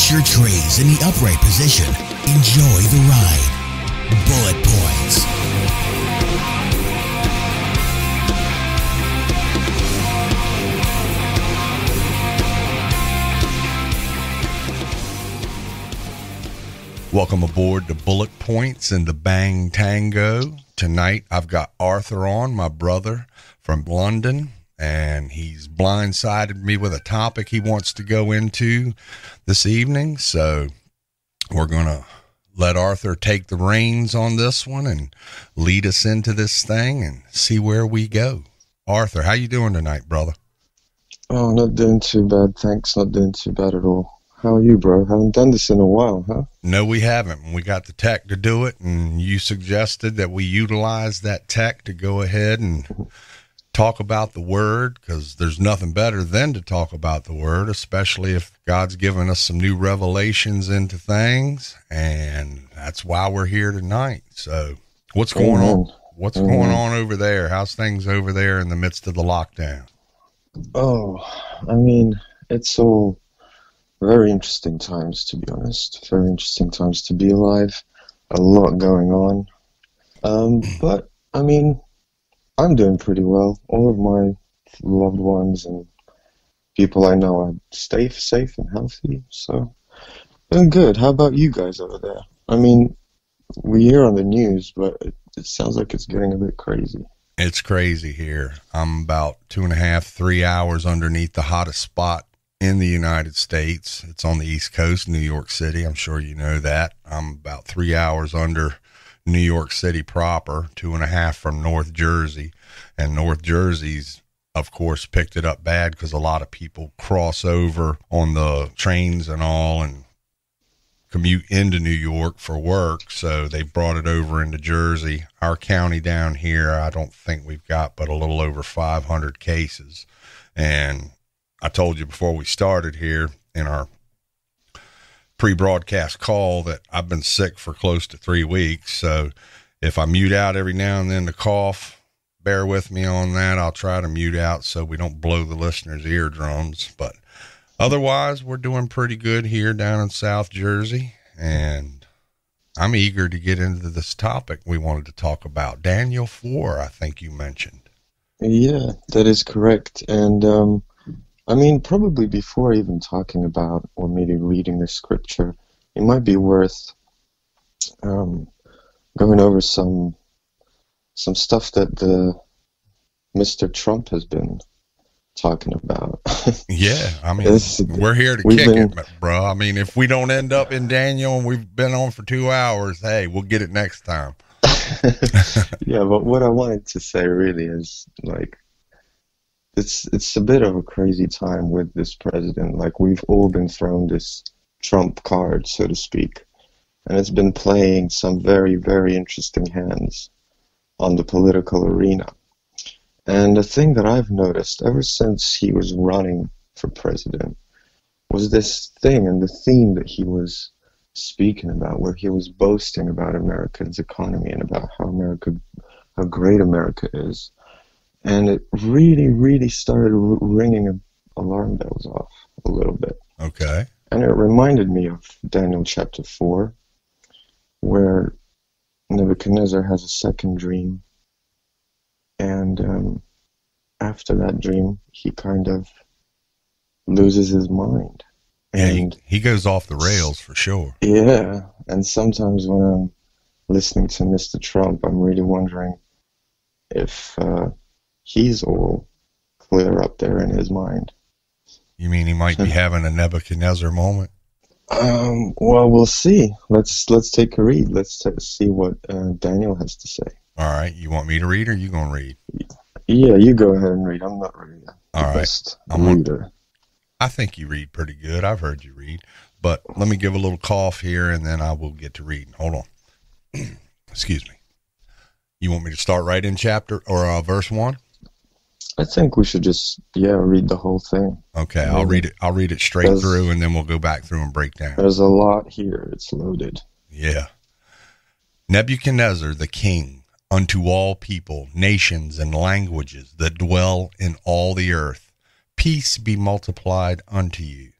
Place your trays in the upright position. Enjoy the ride. Bullet Points. Welcome aboard the Bullet Points and the Bang Tango. Tonight I've got Arthur on, my brother from London, and he's blindsided me with a topic he wants to go into this evening. So we're going to let Arthur take the reins on this one and lead us into this thing and see where we go. Arthur, how you doing tonight, brother? Oh, not doing too bad, thanks. Not doing too bad at all. How are you, bro? Haven't done this in a while, huh? No, we haven't. We got the tech to do it, and you suggested that we utilize that tech to go ahead and talk about the Word, because there's nothing better than to talk about the Word, especially if God's given us some new revelations into things, and that's why we're here tonight. So what's going on? What's going on over there? How's things over there in the midst of the lockdown? Oh, I mean, it's all very interesting times, to be honest. Very interesting times to be alive. A lot going on. But, I mean, I'm doing pretty well. All of my loved ones and people I know are safe and healthy. So, doing good. How about you guys over there? I mean, we hear on the news, but it sounds like it's getting a bit crazy. It's crazy here. I'm about 2.5, 3 hours underneath the hottest spot in the United States. It's on the East Coast, New York City. I'm sure you know that. I'm about 3 hours under New York City proper, 2.5 from North Jersey. And North Jersey's, of course, picked it up bad because a lot of people cross over on the trains and all and commute into New York for work. So they brought it over into Jersey. Our county down here, I don't think we've got but a little over 500 cases. And I told you before we started here in our pre-broadcast call that I've been sick for close to 3 weeks. So if I mute out every now and then to cough, bear with me on that. I'll try to mute out so we don't blow the listeners' eardrums. But otherwise, we're doing pretty good here down in South Jersey. And I'm eager to get into this topic we wanted to talk about. Daniel 4, I think you mentioned. Yeah, that is correct. And, I mean, probably before even talking about or maybe reading the scripture, it might be worth going over some stuff that the Mr. Trump has been talking about. Yeah, I mean, we're here to kick it, bro. I mean, if we don't end up in Daniel and we've been on for 2 hours, hey, we'll get it next time. Yeah, but what I wanted to say really is, like, it's a bit of a crazy time with this president. Like, we've all been thrown this Trump card, so to speak, and it's been playing some very, very interesting hands on the political arena. And the thing that I've noticed ever since he was running for president was this thing and the theme that he was speaking about, where he was boasting about America's economy and about how great America is. And it really, really started ringing alarm bells off a little bit. Okay. And it reminded me of Daniel chapter 4, where Nebuchadnezzar has a second dream. And after that dream, he kind of loses his mind. And yeah, he goes off the rails for sure. Yeah. And sometimes when I'm listening to Mr. Trump, I'm really wondering if he's all clear up there in his mind. You mean he might be having a Nebuchadnezzar moment? Well, we'll see. Let's take a read. Let's see what Daniel has to say. All right. You want me to read or you going to read? Yeah, you go ahead and read. I'm not really the best reader. I think you read pretty good. I've heard you read. But let me give a little cough here and then I will get to reading. Hold on. Excuse me. You want me to start right in chapter or verse 1? I think we should just, read the whole thing. Okay, I'll read it. I'll read it straight through, and then we'll go back through and break down. There's a lot here. It's loaded. Yeah. Nebuchadnezzar the king, unto all people, nations, and languages that dwell in all the earth, peace be multiplied unto you.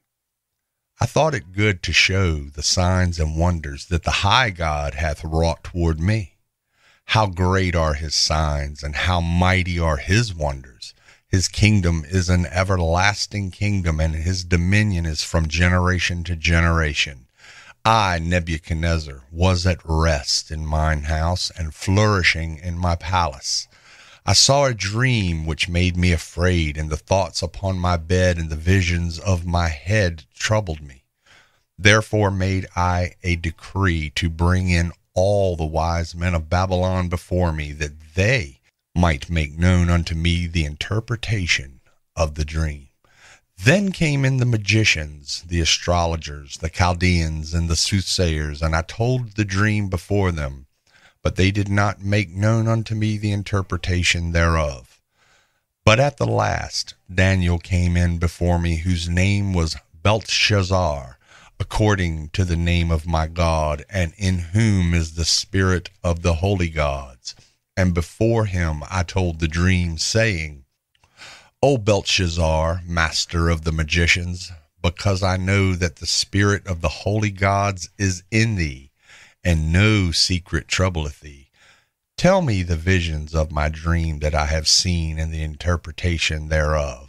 I thought it good to show the signs and wonders that the high God hath wrought toward me. How great are his signs, and how mighty are his wonders. His kingdom is an everlasting kingdom, and his dominion is from generation to generation. I, Nebuchadnezzar, was at rest in mine house, and flourishing in my palace. I saw a dream which made me afraid, and the thoughts upon my bed and the visions of my head troubled me. Therefore made I a decree to bring in all the wise men of Babylon before me, that they might make known unto me the interpretation of the dream. Then came in the magicians, the astrologers, the Chaldeans, and the soothsayers, and I told the dream before them, but they did not make known unto me the interpretation thereof. But at the last Daniel came in before me, whose name was Belteshazzar, according to the name of my God, and in whom is the spirit of the holy gods. And before him I told the dream, saying, O Belteshazzar, master of the magicians, because I know that the spirit of the holy gods is in thee, and no secret troubleth thee, tell me the visions of my dream that I have seen, and the interpretation thereof.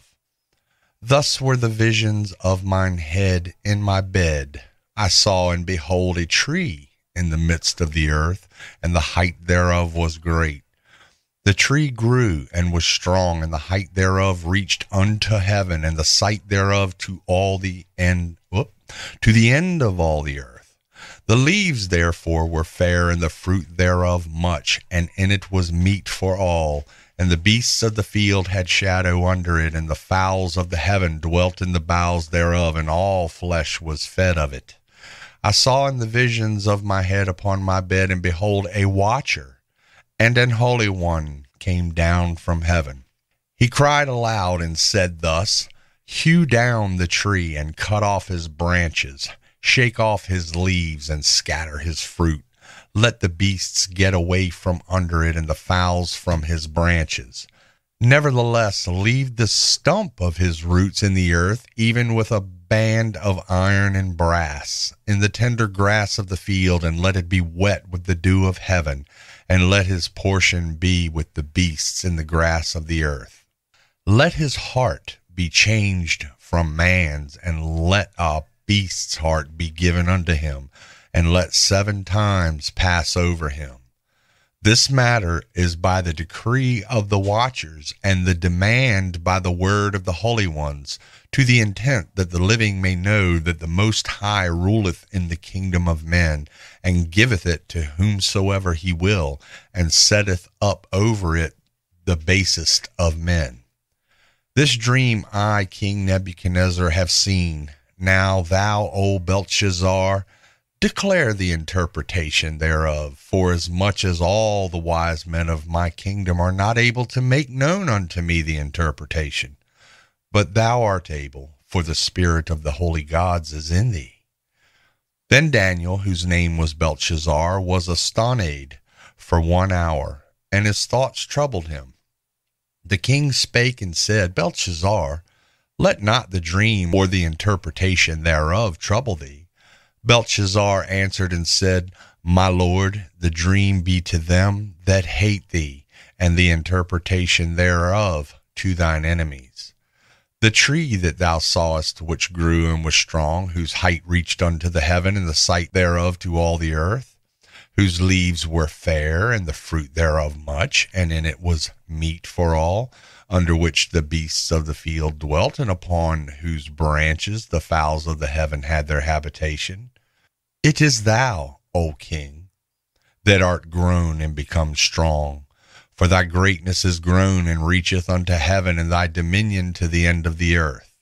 Thus were the visions of mine head in my bed. I saw and behold a tree in the midst of the earth, and the height thereof was great. The tree grew and was strong, and the height thereof reached unto heaven, and the sight thereof to the end of all the earth. The leaves therefore were fair, and the fruit thereof much, and in it was meat for all. And the beasts of the field had shadow under it, and the fowls of the heaven dwelt in the boughs thereof, and all flesh was fed of it. I saw in the visions of my head upon my bed, and behold, a watcher, and an holy one came down from heaven. He cried aloud and said thus, Hew down the tree, and cut off his branches, shake off his leaves, and scatter his fruit. Let the beasts get away from under it, and the fowls from his branches. Nevertheless, leave the stump of his roots in the earth, even with a band of iron and brass, in the tender grass of the field, and let it be wet with the dew of heaven, and let his portion be with the beasts in the grass of the earth. Let his heart be changed from man's, and let a beast's heart be given unto him, and let 7 times pass over him. This matter is by the decree of the watchers, and the demand by the word of the holy ones, to the intent that the living may know that the Most High ruleth in the kingdom of men, and giveth it to whomsoever he will, and setteth up over it the basest of men. This dream I, King Nebuchadnezzar, have seen. Now thou, O Belteshazzar, declare the interpretation thereof, forasmuch as all the wise men of my kingdom are not able to make known unto me the interpretation. But thou art able, for the spirit of the holy gods is in thee. Then Daniel, whose name was Belteshazzar, was astonied for 1 hour, and his thoughts troubled him. The king spake and said, Belteshazzar, let not the dream or the interpretation thereof trouble thee. Belteshazzar answered and said, My lord, the dream be to them that hate thee, and the interpretation thereof to thine enemies. The tree that thou sawest, which grew and was strong, whose height reached unto the heaven, and the sight thereof to all the earth, whose leaves were fair, and the fruit thereof much, and in it was meat for all, under which the beasts of the field dwelt, and upon whose branches the fowls of the heaven had their habitation. It is thou, O king, that art grown and become strong, for thy greatness is grown and reacheth unto heaven, and thy dominion to the end of the earth.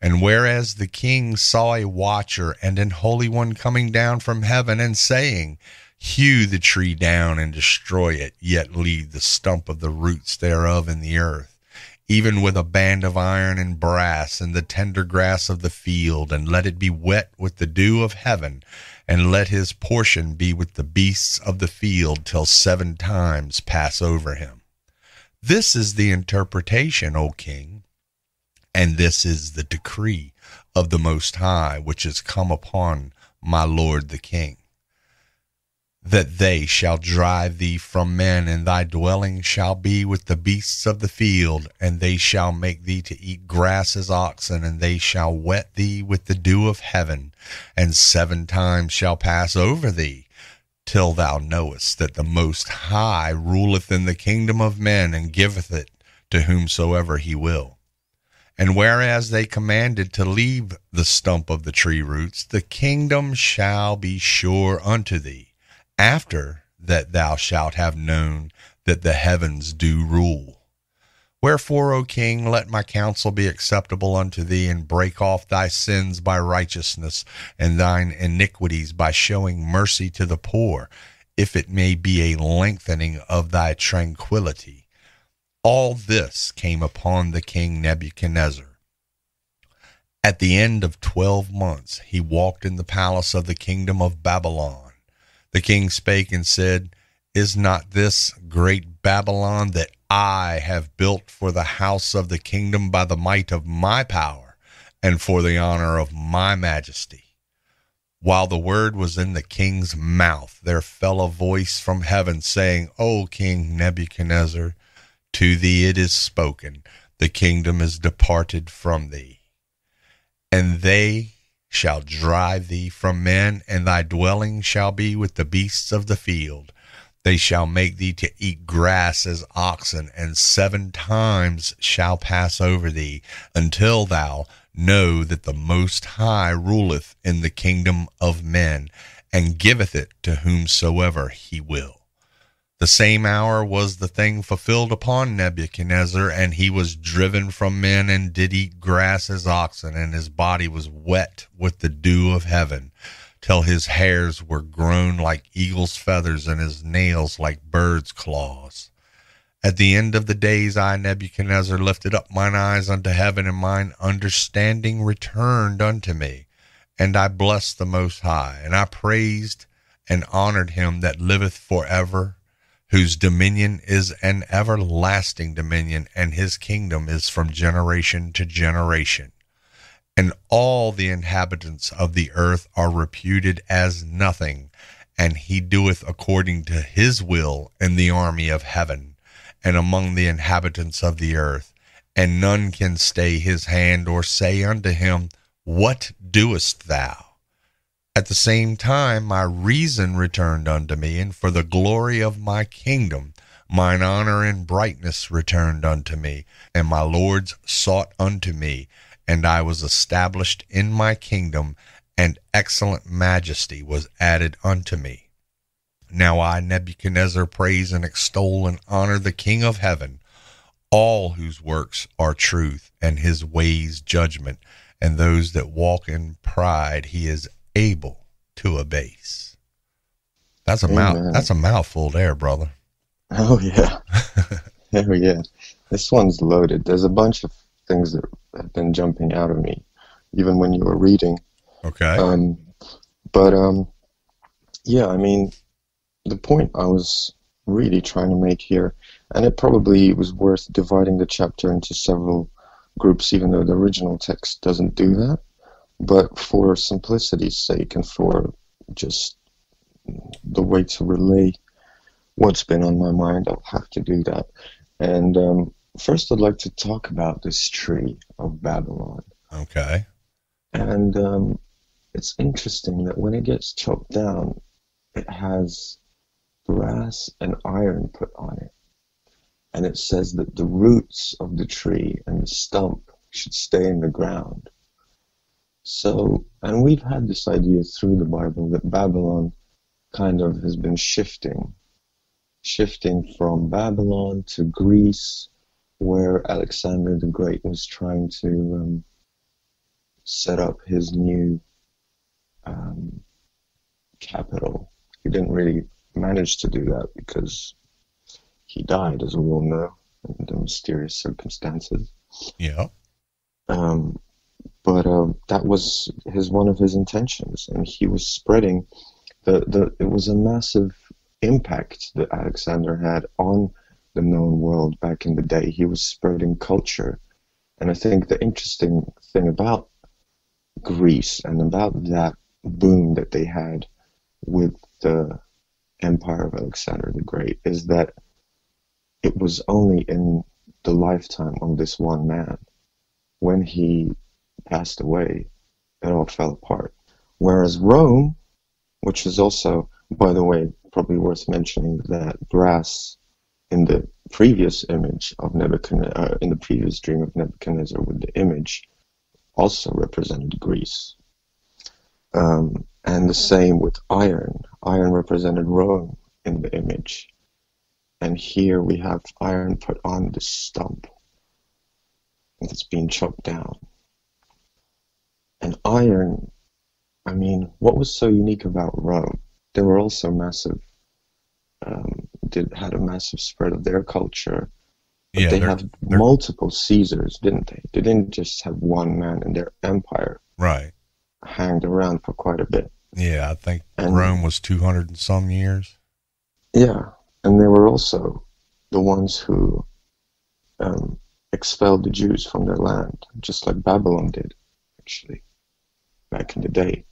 And whereas the king saw a watcher and an holy one coming down from heaven, and saying, Hew the tree down and destroy it, yet leave the stump of the roots thereof in the earth, even with a band of iron and brass, and the tender grass of the field, and let it be wet with the dew of heaven, and let his portion be with the beasts of the field, till 7 times pass over him. This is the interpretation, O king, and this is the decree of the Most High, which is come upon my lord the king, that they shall drive thee from men, and thy dwelling shall be with the beasts of the field, and they shall make thee to eat grass as oxen, and they shall wet thee with the dew of heaven, and 7 times shall pass over thee, till thou knowest that the Most High ruleth in the kingdom of men, and giveth it to whomsoever he will. And whereas they commanded to leave the stump of the tree roots, the kingdom shall be sure unto thee, after that thou shalt have known that the heavens do rule. Wherefore, O king, let my counsel be acceptable unto thee, and break off thy sins by righteousness, and thine iniquities by showing mercy to the poor, if it may be a lengthening of thy tranquility. All this came upon the king Nebuchadnezzar. At the end of 12 months he walked in the palace of the kingdom of Babylon. The king spake and said, Is not this great Babylon that I have built for the house of the kingdom by the might of my power, and for the honor of my majesty? While the word was in the king's mouth, there fell a voice from heaven, saying, O King Nebuchadnezzar, to thee it is spoken, the kingdom is departed from thee, and they shall drive thee from men, and thy dwelling shall be with the beasts of the field. They shall make thee to eat grass as oxen, and 7 times shall pass over thee, until thou know that the Most High ruleth in the kingdom of men, and giveth it to whomsoever he will. The same hour was the thing fulfilled upon Nebuchadnezzar, and he was driven from men, and did eat grass as oxen, and his body was wet with the dew of heaven, till his hairs were grown like eagle's feathers, and his nails like birds' claws. At the end of the days I, Nebuchadnezzar, lifted up mine eyes unto heaven, and mine understanding returned unto me. And I blessed the Most High, and I praised and honored him that liveth forever, whose dominion is an everlasting dominion, and his kingdom is from generation to generation. And all the inhabitants of the earth are reputed as nothing, and he doeth according to his will in the army of heaven, and among the inhabitants of the earth, and none can stay his hand, or say unto him, What doest thou? At the same time my reason returned unto me, and for the glory of my kingdom mine honor and brightness returned unto me, and my lords sought unto me, and I was established in my kingdom, and excellent majesty was added unto me. Now I, Nebuchadnezzar, praise and extol and honor the King of heaven, all whose works are truth, and his ways judgment, and those that walk in pride he is able to abase. That's a mouthful there, brother. Oh yeah. Oh yeah. This one's loaded. There's a bunch of things that have been jumping out of me, even when you were reading. Okay. Yeah, I mean, the point I was really trying to make here, and it probably was worth dividing the chapter into several groups, even though the original text doesn't do that. But for simplicity's sake, and for just the way to relay what's been on my mind, I'll have to do that. And first I'd like to talk about this tree of Babylon. Okay. And it's interesting that when it gets chopped down, it has brass and iron put on it. And it says that the roots of the tree and the stump should stay in the ground. So, and we've had this idea through the Bible that Babylon kind of has been shifting from Babylon to Greece, where Alexander the Great was trying to set up his new capital. He didn't really manage to do that because he died, as we all know, under mysterious circumstances. Yeah. But that was one of his intentions, and he was spreading it was a massive impact that Alexander had on the known world back in the day. He was spreading culture, and I think the interesting thing about Greece and about that boom that they had with the empire of Alexander the Great is that it was only in the lifetime of this one man. When he passed away, it all fell apart. Whereas Rome, which is also, by the way, probably worth mentioning that brass in the previous image of Nebuchadnezzar, in the previous dream of Nebuchadnezzar with the image, also represented Greece. And the same with iron. Iron represented Rome in the image. And here we have iron put on the stump that's being chopped down. And iron, I mean, what was so unique about Rome? They were also massive, had a massive spread of their culture. But Yeah, they have multiple Caesars, didn't they? They didn't just have one man in their empire. Right. Hanged around for quite a bit. Yeah, I think Rome was 200 and some years. Yeah, and they were also the ones who expelled the Jews from their land, just like Babylon did, actually, back in the day.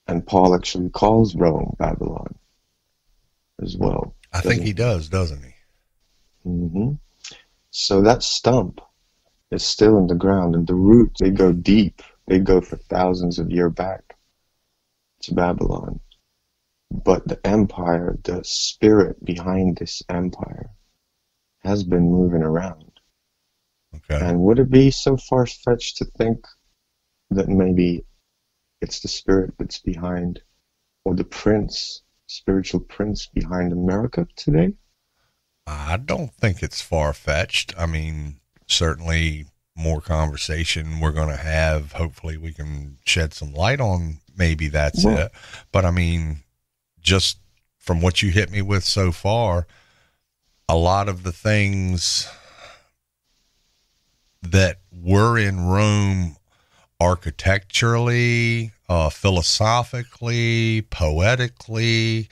And Paul actually calls Rome Babylon as well. I think he does, doesn't he? Mm-hmm. So that stump is still in the ground, and the roots, they go deep. They go for thousands of years back to Babylon. But the empire, the spirit behind this empire, has been moving around. Okay. And would it be so far-fetched to think that maybe it's the spirit that's behind, or the prince, spiritual prince behind America today? I don't think it's far-fetched. I mean, certainly more conversation we're going to have. Hopefully we can shed some light on maybe that's it. But I mean, just from what you hit me with so far, a lot of the things that were in Rome architecturally, philosophically, poetically,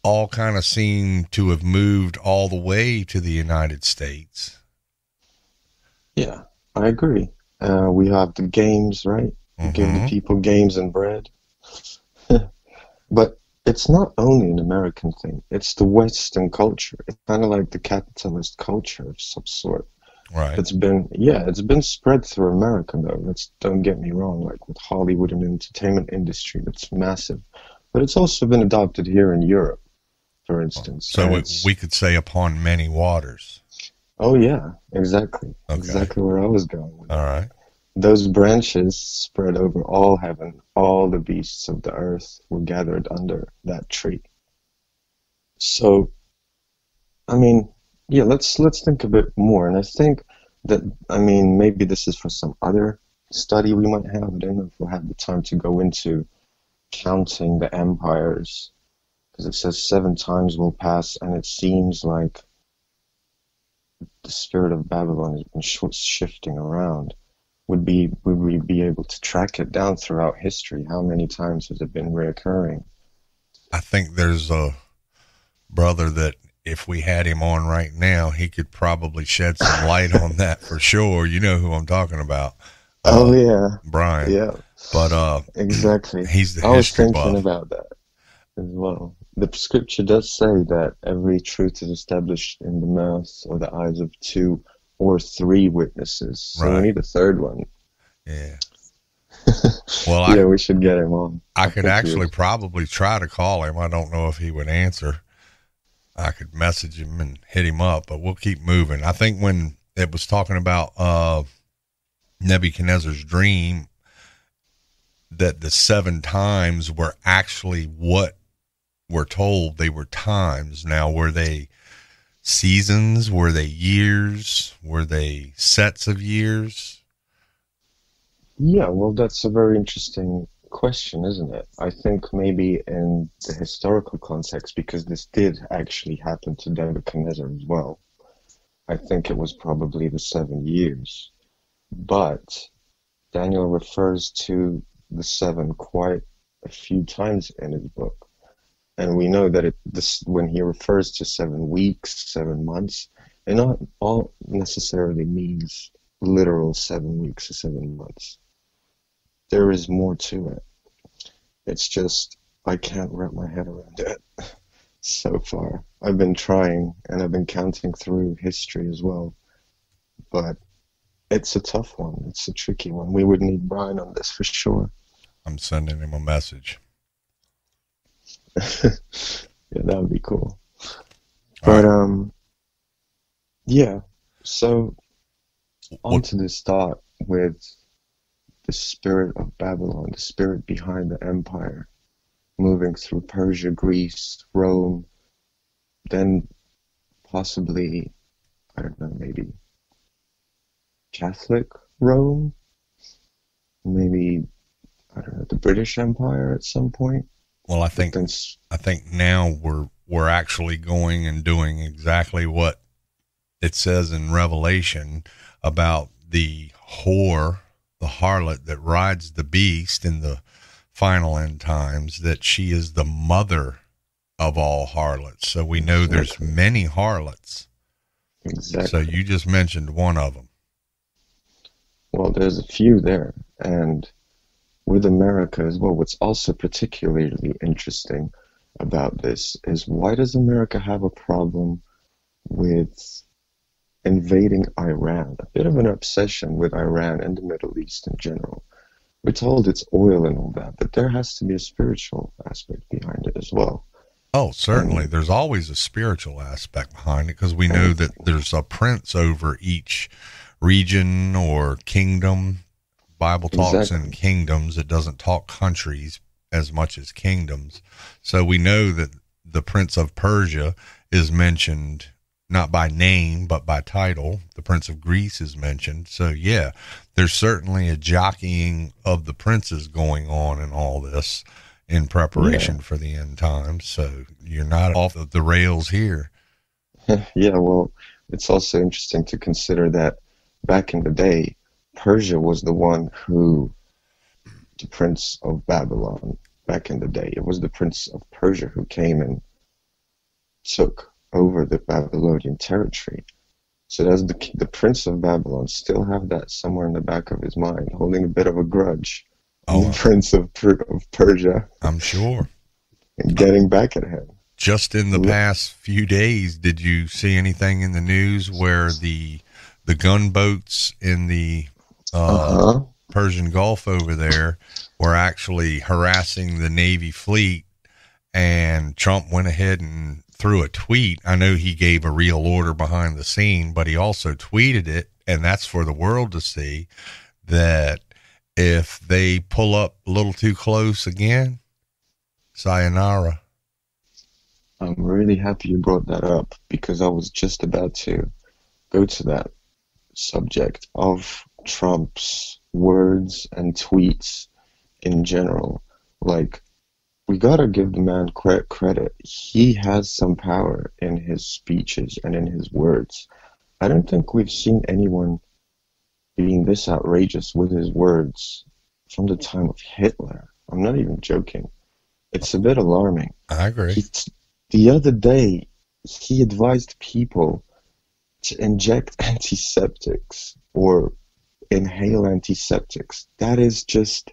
all kind of seem to have moved all the way to the United States. Yeah, I agree. We have the games, right? Mm-hmm. Give the people games and bread. But it's not only an American thing. It's the Western culture. It's kind of like the capitalist culture of some sort. Right. It's been spread through America, though. Don't get me wrong, like with Hollywood and entertainment industry, that's massive. But it's also been adopted here in Europe, for instance. So we could say upon many waters. Oh, yeah, exactly. Okay. Exactly where I was going with All right. Those branches spread over all heaven. All the beasts of the earth were gathered under that tree. So, I mean, yeah, let's think a bit more. And I think that, I mean, maybe this is for some other study we might have. I don't know if we'll have the time to go into counting the empires, because it says 7 times will pass, and it seems like the spirit of Babylon has been shifting around. Would we be able to track it down throughout history? How many times has it been reoccurring? I think there's a brother that if we had him on right now, he could probably shed some light on that for sure. You know who I'm talking about. Oh, yeah. Brian. Yeah. But exactly. He's the I was history thinking buff. about that as well. The scripture does say that every truth is established in the mouth or the eyes of 2 or 3 witnesses. So we need a third one. Yeah. Well, yeah, we should get him on. I could actually probably try to call him. I don't know if he would answer. I could message him and hit him up, but we'll keep moving. I think when it was talking about Nebuchadnezzar's dream, that the 7 times were actually what we're told they were times. Now, were they seasons? Were they years? Were they sets of years? Yeah, well, that's a very interesting question, isn't it? I think maybe in the historical context, because this did actually happen to Nebuchadnezzar as well, I think it was probably the 7 years. But Daniel refers to the 7 quite a few times in his book. And we know that when he refers to 7 weeks, 7 months, it not all necessarily means literal 7 weeks or 7 months. there is more to it. It's just I can't wrap my head around it so far. I've been trying, and I've been counting through history as well, but it's a tough one. It's a tricky one. We would need Brian on this for sure. I'm sending him a message. Yeah, that would be cool. But yeah. So on to this thought with the spirit of Babylon, the spirit behind the empire, moving through Persia, Greece, Rome, then possibly, I don't know, maybe Catholic Rome, maybe, I don't know, the British Empire at some point. Well, I think now we're actually going and doing exactly what it says in Revelation about the whore, the harlot that rides the beast in the final end times, that she is the mother of all harlots. So we know there's many harlots. Exactly. So you just mentioned one of them. Well, there's a few there. And with America as well, what's also particularly interesting about this is, why does America have a problem with invading Iran? A bit of an obsession with Iran and the Middle East in general. We're told it's oil and all that, but there has to be a spiritual aspect behind it as well. Oh, certainly. There's always a spiritual aspect behind it, because we know that there's a prince over each region or kingdom. Bible talks in kingdoms. It doesn't talk countries as much as kingdoms. So we know that the Prince of Persia is mentioned not by name, but by title. The Prince of Greece is mentioned. So yeah, there's certainly a jockeying of the princes going on in all this in preparation for the end times. So you're not off of the rails here. Yeah, well, it's also interesting to consider that back in the day, Persia was the one who, the Prince of Babylon, back in the day, it was the Prince of Persia who came and took over the Babylonian territory. So does the Prince of Babylon still have that somewhere in the back of his mind, holding a bit of a grudge on the Prince of Persia? I'm sure. And getting back at him. Just in the past few days, did you see anything in the news where the gunboats in the Persian Gulf over there were actually harassing the Navy fleet, and Trump went ahead and threw a tweet? I know he gave a real order behind the scene, but he also tweeted it, and that's for the world to see, that if they pull up a little too close again, sayonara. I'm really happy you brought that up, because I was just about to go to that subject of Trump's words and tweets in general. Like, we gotta give the man credit. He has some power in his speeches and in his words. I don't think we've seen anyone being this outrageous with his words from the time of Hitler. I'm not even joking. It's a bit alarming. I agree. The other day, he advised people to inject antiseptics or inhale antiseptics. That is just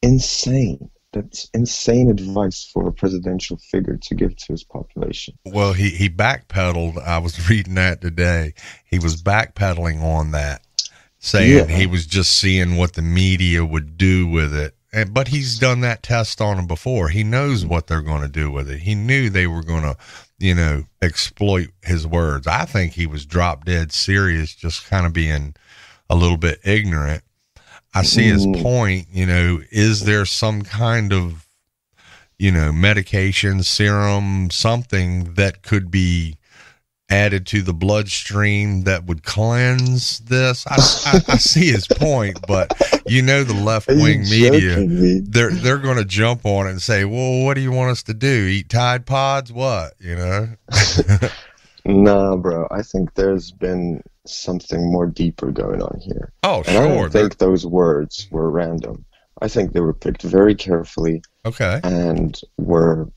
insane. That's insane advice for a presidential figure to give to his population. Well, he backpedaled. I was reading that today. He was backpedaling on that, saying he was just seeing what the media would do with it. But he's done that test on him before. He knows what they're going to do with it. He knew they were going to, exploit his words. I think he was drop dead serious, just kind of being a little bit ignorant. I see his point. Is there some kind of, medication, serum, something that could be added to the bloodstream that would cleanse this? I see his point, but the left-wing media, they're going to jump on it and say, well, what do you want us to do? Eat Tide Pods? What, Nah, bro. I think there's been something more deeper going on here. Oh, and sure. I don't think those words were random. I think they were picked very carefully. Okay. And were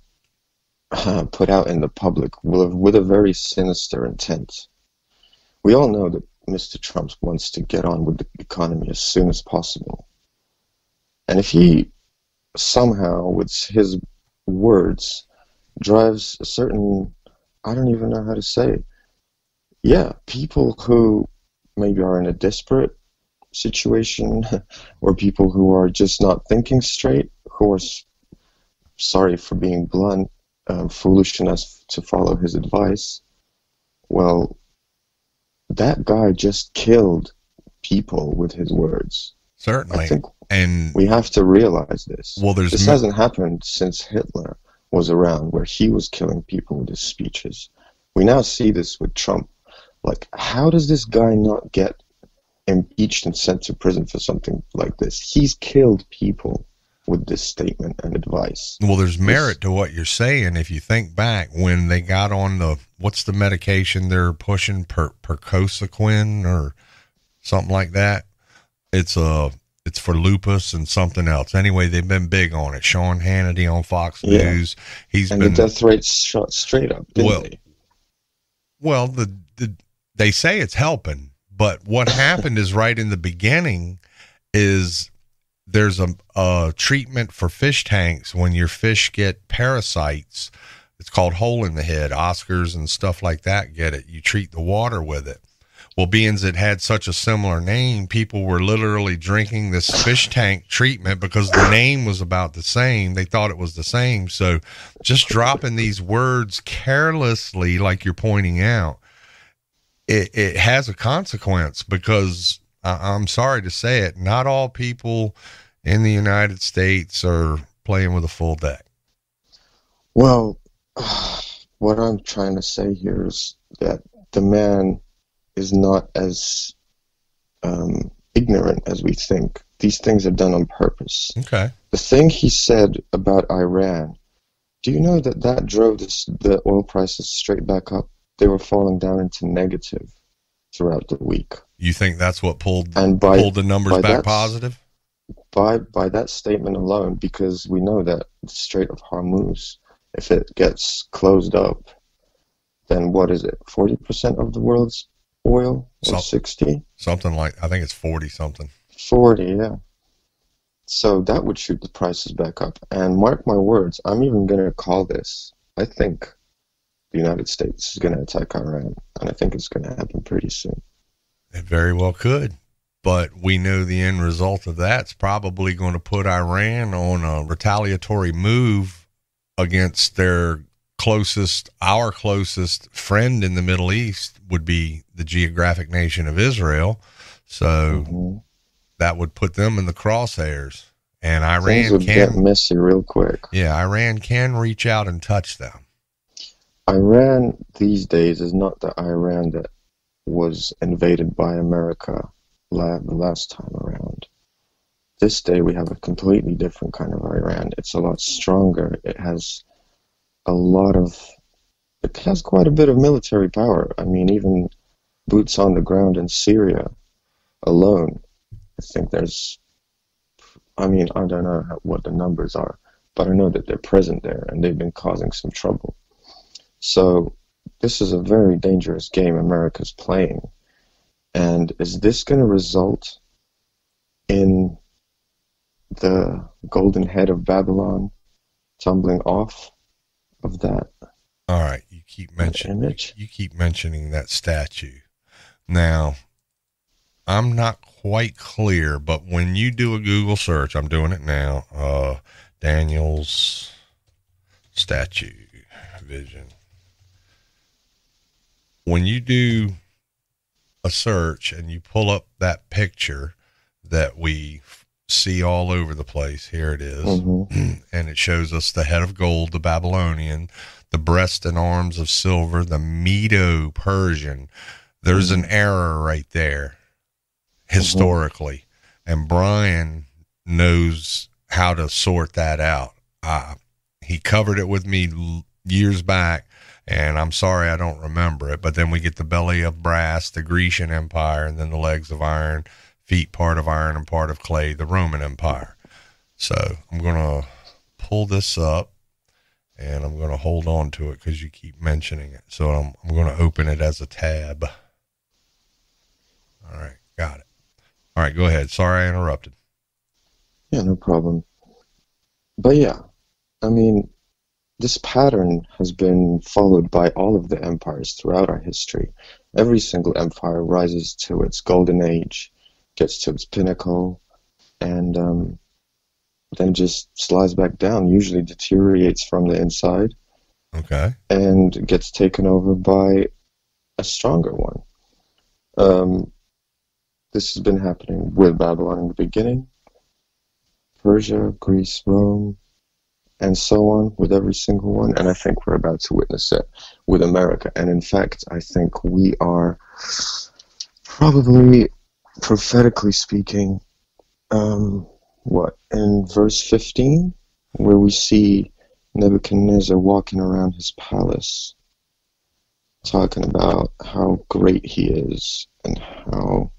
put out in the public with a very sinister intent. We all know that Mr. Trump wants to get on with the economy as soon as possible. And if he somehow, with his words, drives a certain, I don't even know how to say, yeah, people who maybe are in a desperate situation, or people who are just not thinking straight, who are, sorry for being blunt, foolish enough to follow his advice, well, that guy just killed people with his words. Certainly. I think and we have to realize this. Well, this hasn't happened since Hitler was around, where he was killing people with his speeches. We now see this with Trump. Like, how does this guy not get impeached and sent to prison for something like this? He's killed people with this statement and advice. Well, there's merit to what you're saying. If you think back when they got on what's the medication they're pushing, percosequin or something like that. It's for lupus and something else. Anyway, they've been big on it. Sean Hannity on Fox News. The death rate's shot straight up, didn't they? Well, they say it's helping, but what happened is right in the beginning is there's a treatment for fish tanks when your fish get parasites. It's called hole in the head. Oscars and stuff like that get it. You treat the water with it. Well, being it had such a similar name, people were literally drinking this fish tank treatment because the name was about the same. They thought it was the same. So just dropping these words carelessly, like you're pointing out, it has a consequence, because I'm sorry to say it, not all people in the United States are playing with a full deck. Well, what I'm trying to say here is that the man is not as ignorant as we think. These things are done on purpose. Okay. The thing he said about Iran, do you know that drove the oil prices straight back up? They were falling down into negative throughout the week. You think that's what pulled the numbers back positive? By that statement alone, because we know that the Strait of Hormuz, if it gets closed up, then what is it? 40% of the world's oil, or 60? Something like, I think it's 40 something. 40, yeah. So that would shoot the prices back up. And mark my words, I'm even going to call this. I think the United States is going to attack Iran, and I think it's going to happen pretty soon. It very well could. But we know the end result of that's probably going to put Iran on a retaliatory move against our closest friend in the Middle East would be the geographic nation of Israel. So that would put them in the crosshairs. And Iran would get messy real quick. Yeah, Iran can reach out and touch them. Iran these days is not the Iran that was invaded by America the last time around. This day we have a completely different kind of Iran. It's a lot stronger. It has quite a bit of military power. I mean, even boots on the ground in Syria alone, I think I don't know what the numbers are, but I know that they're present there and they've been causing some trouble. So this is a very dangerous game America's playing. And is this going to result in the golden head of Babylon tumbling off of that? All right, you keep mentioning that statue. Now, I'm not quite clear, but when you do a Google search, I'm doing it now, Daniel's statue vision. When you do a search and you pull up that picture that we see all over the place, here it is, and it shows us the head of gold, the Babylonian, the breast and arms of silver, the Medo-Persian. There's an error right there, historically, and Brian knows how to sort that out. He covered it with me years back, and I'm sorry I don't remember it, but then we get the belly of brass, the Grecian Empire, and then the legs of iron, feet part of iron and part of clay, the Roman Empire. So I'm going to pull this up, and I'm going to hold on to it because you keep mentioning it. So I'm going to open it as a tab. All right, got it. All right, go ahead. Sorry I interrupted. Yeah, no problem. But yeah, I mean, this pattern has been followed by all of the empires throughout our history. Every single empire rises to its golden age, gets to its pinnacle, and then just slides back down, usually deteriorates from the inside, Okay. and gets taken over by a stronger one. Um, this has been happening with Babylon in the beginning, Persia, Greece, Rome, and so on with every single one. And I think we're about to witness it with America. And in fact, I think we are probably, prophetically speaking, in verse 15, where we see Nebuchadnezzar walking around his palace, talking about how great he is and how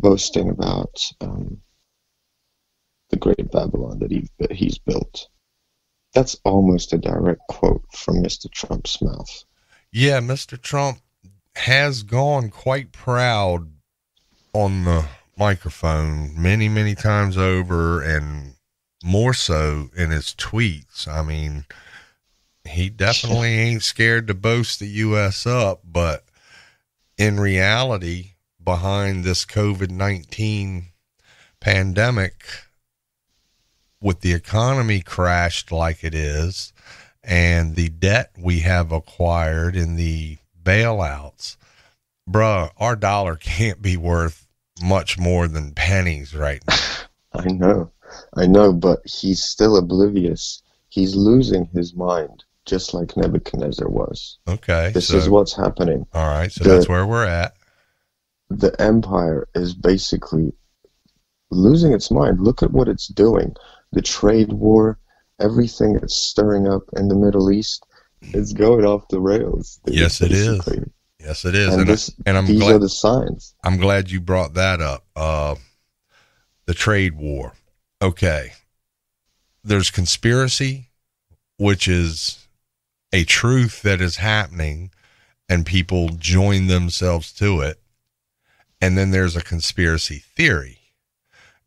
boasting about the great Babylon that he's built. That's almost a direct quote from Mr. Trump's mouth. Yeah, Mr. Trump has gone quite proud on the microphone many, many times over, and more so in his tweets. I mean, he definitely ain't scared to boast the U.S. up, but in reality, behind this COVID-19 pandemic, with the economy crashed like it is, and the debt we have acquired in the bailouts, bruh, our dollar can't be worth much more than pennies right now. I know, but he's still oblivious. He's losing his mind, just like Nebuchadnezzar was. Okay. This is what's happening. All right. So that's where we're at. The empire is basically losing its mind. Look at what it's doing. The trade war, everything it's stirring up in the Middle East, it's going off the rails. Yes, it is. Yes, it is. And these are the signs. I'm glad you brought that up. The trade war. Okay. There's conspiracy, which is a truth that is happening, and people join themselves to it. And then there's a conspiracy theory.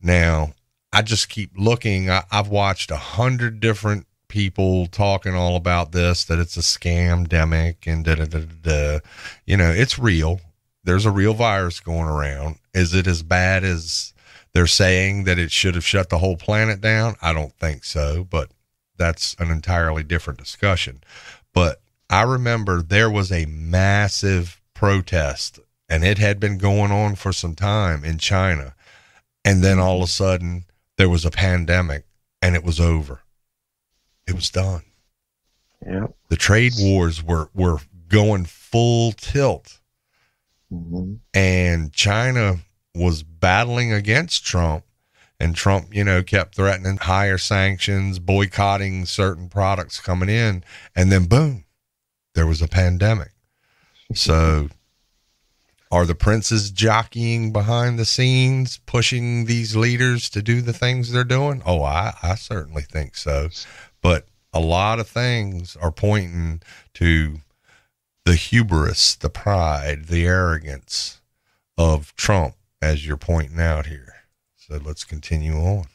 Now, I just keep looking. I've watched 100 different people talking all about this, that it's a scam-demic and da-da-da-da-da. You know, it's real. There's a real virus going around. Is it as bad as they're saying that it should have shut the whole planet down? I don't think so, but that's an entirely different discussion. But I remember there was a massive protest, and it had been going on for some time in China. And then all of a sudden there was a pandemic, and it was over. It was done. Yeah. The trade wars were going full tilt. Mm-hmm. And China was battling against Trump, and Trump, kept threatening higher sanctions, boycotting certain products coming in, and then boom, there was a pandemic. So are the princes jockeying behind the scenes, pushing these leaders to do the things they're doing? Oh, I certainly think so. But a lot of things are pointing to the hubris, the pride, the arrogance of Trump, as you're pointing out here. So let's continue on.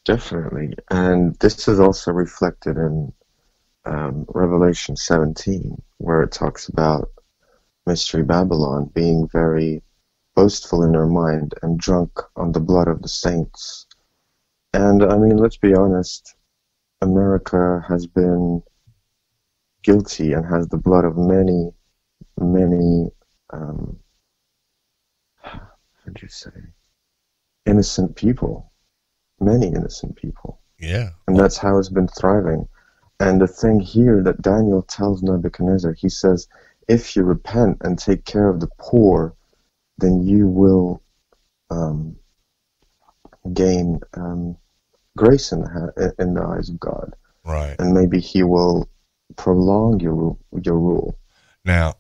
Definitely. And this is also reflected in Revelation 17, where it talks about Mystery Babylon being very boastful in her mind and drunk on the blood of the saints. And I mean, let's be honest, America has been guilty and has the blood of many, innocent people. Many innocent people. Yeah. And that's how it's been thriving. And the thing here that Daniel tells Nebuchadnezzar, he says, if you repent and take care of the poor, then you will gain grace in the eyes of God. Right. And maybe he will prolong your rule. Now,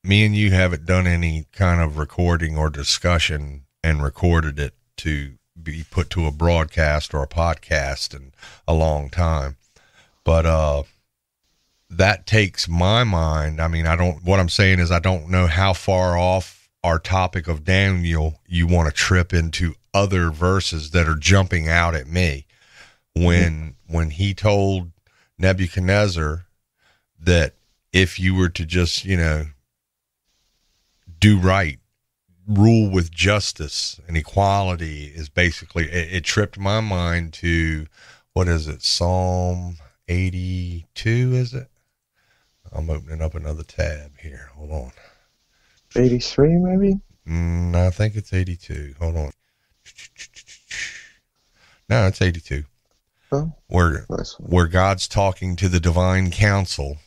me and you haven't done any kind of recording or discussion and recorded it to be put to a broadcast or a podcast in a long time. But that takes my mind. I mean, what I'm saying is I don't know how far off our topic of Daniel you want to trip into other verses that are jumping out at me. When he told Nebuchadnezzar that if you were to just, do right, rule with justice and equality, is basically, it tripped my mind to, what is it, Psalm 82, is it? I'm opening up another tab here. Hold on. 83, maybe? I think it's 82. Hold on. No, it's 82. Oh, where God's talking to the divine council.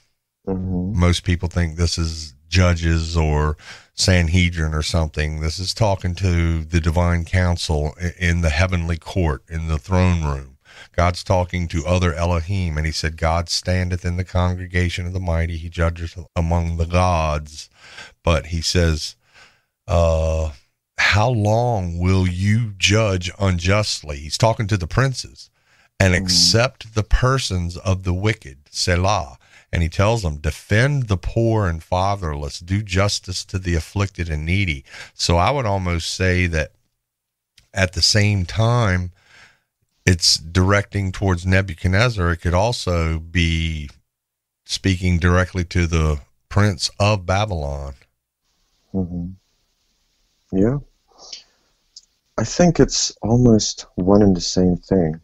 Mm-hmm. Most people think this is judges or Sanhedrin or something. This is talking to the divine council in the heavenly court, in the throne room. God's talking to other Elohim, and he said, God standeth in the congregation of the mighty. He judges among the gods. But he says, how long will you judge unjustly? He's talking to the princes. And accept the persons of the wicked, Selah. And he tells them, defend the poor and fatherless, do justice to the afflicted and needy. So I would almost say that at the same time, it's directing towards Nebuchadnezzar. It could also be speaking directly to the prince of Babylon. Mm-hmm. Yeah. I think it's almost one and the same thing.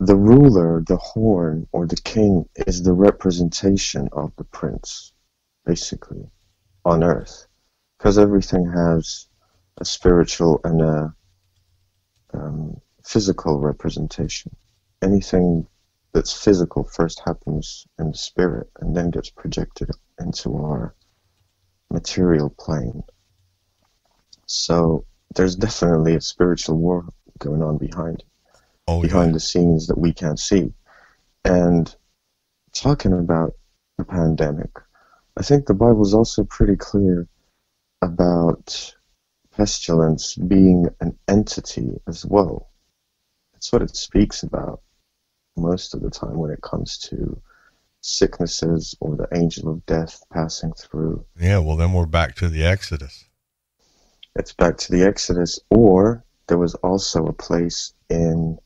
The ruler, the horn, or the king is the representation of the prince, basically, on earth. Because everything has a spiritual and a physical representation. Anything that's physical first happens in the spirit and then gets projected into our material plane. So there's definitely a spiritual war going on behind the scenes that we can't see. And talking about the pandemic, I think the Bible is also pretty clear about pestilence being an entity as well. That's what it speaks about most of the time when it comes to sicknesses or the angel of death passing through. Yeah, well, then we're back to the Exodus. It's back to the Exodus, or there was also a place in,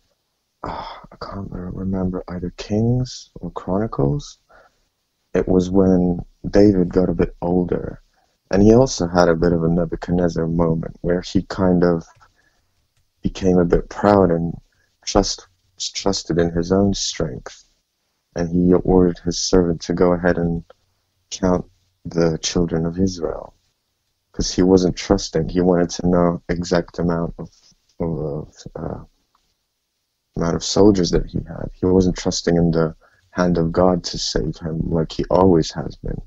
I can't remember, either Kings or Chronicles. It was when David got a bit older, and he also had a bit of a Nebuchadnezzar moment where he kind of became a bit proud and trusted in his own strength, and he ordered his servant to go ahead and count the children of Israel, because he wasn't trusting. He wanted to know exact amount of soldiers that he had. He wasn't trusting in the hand of God to save him like he always has been.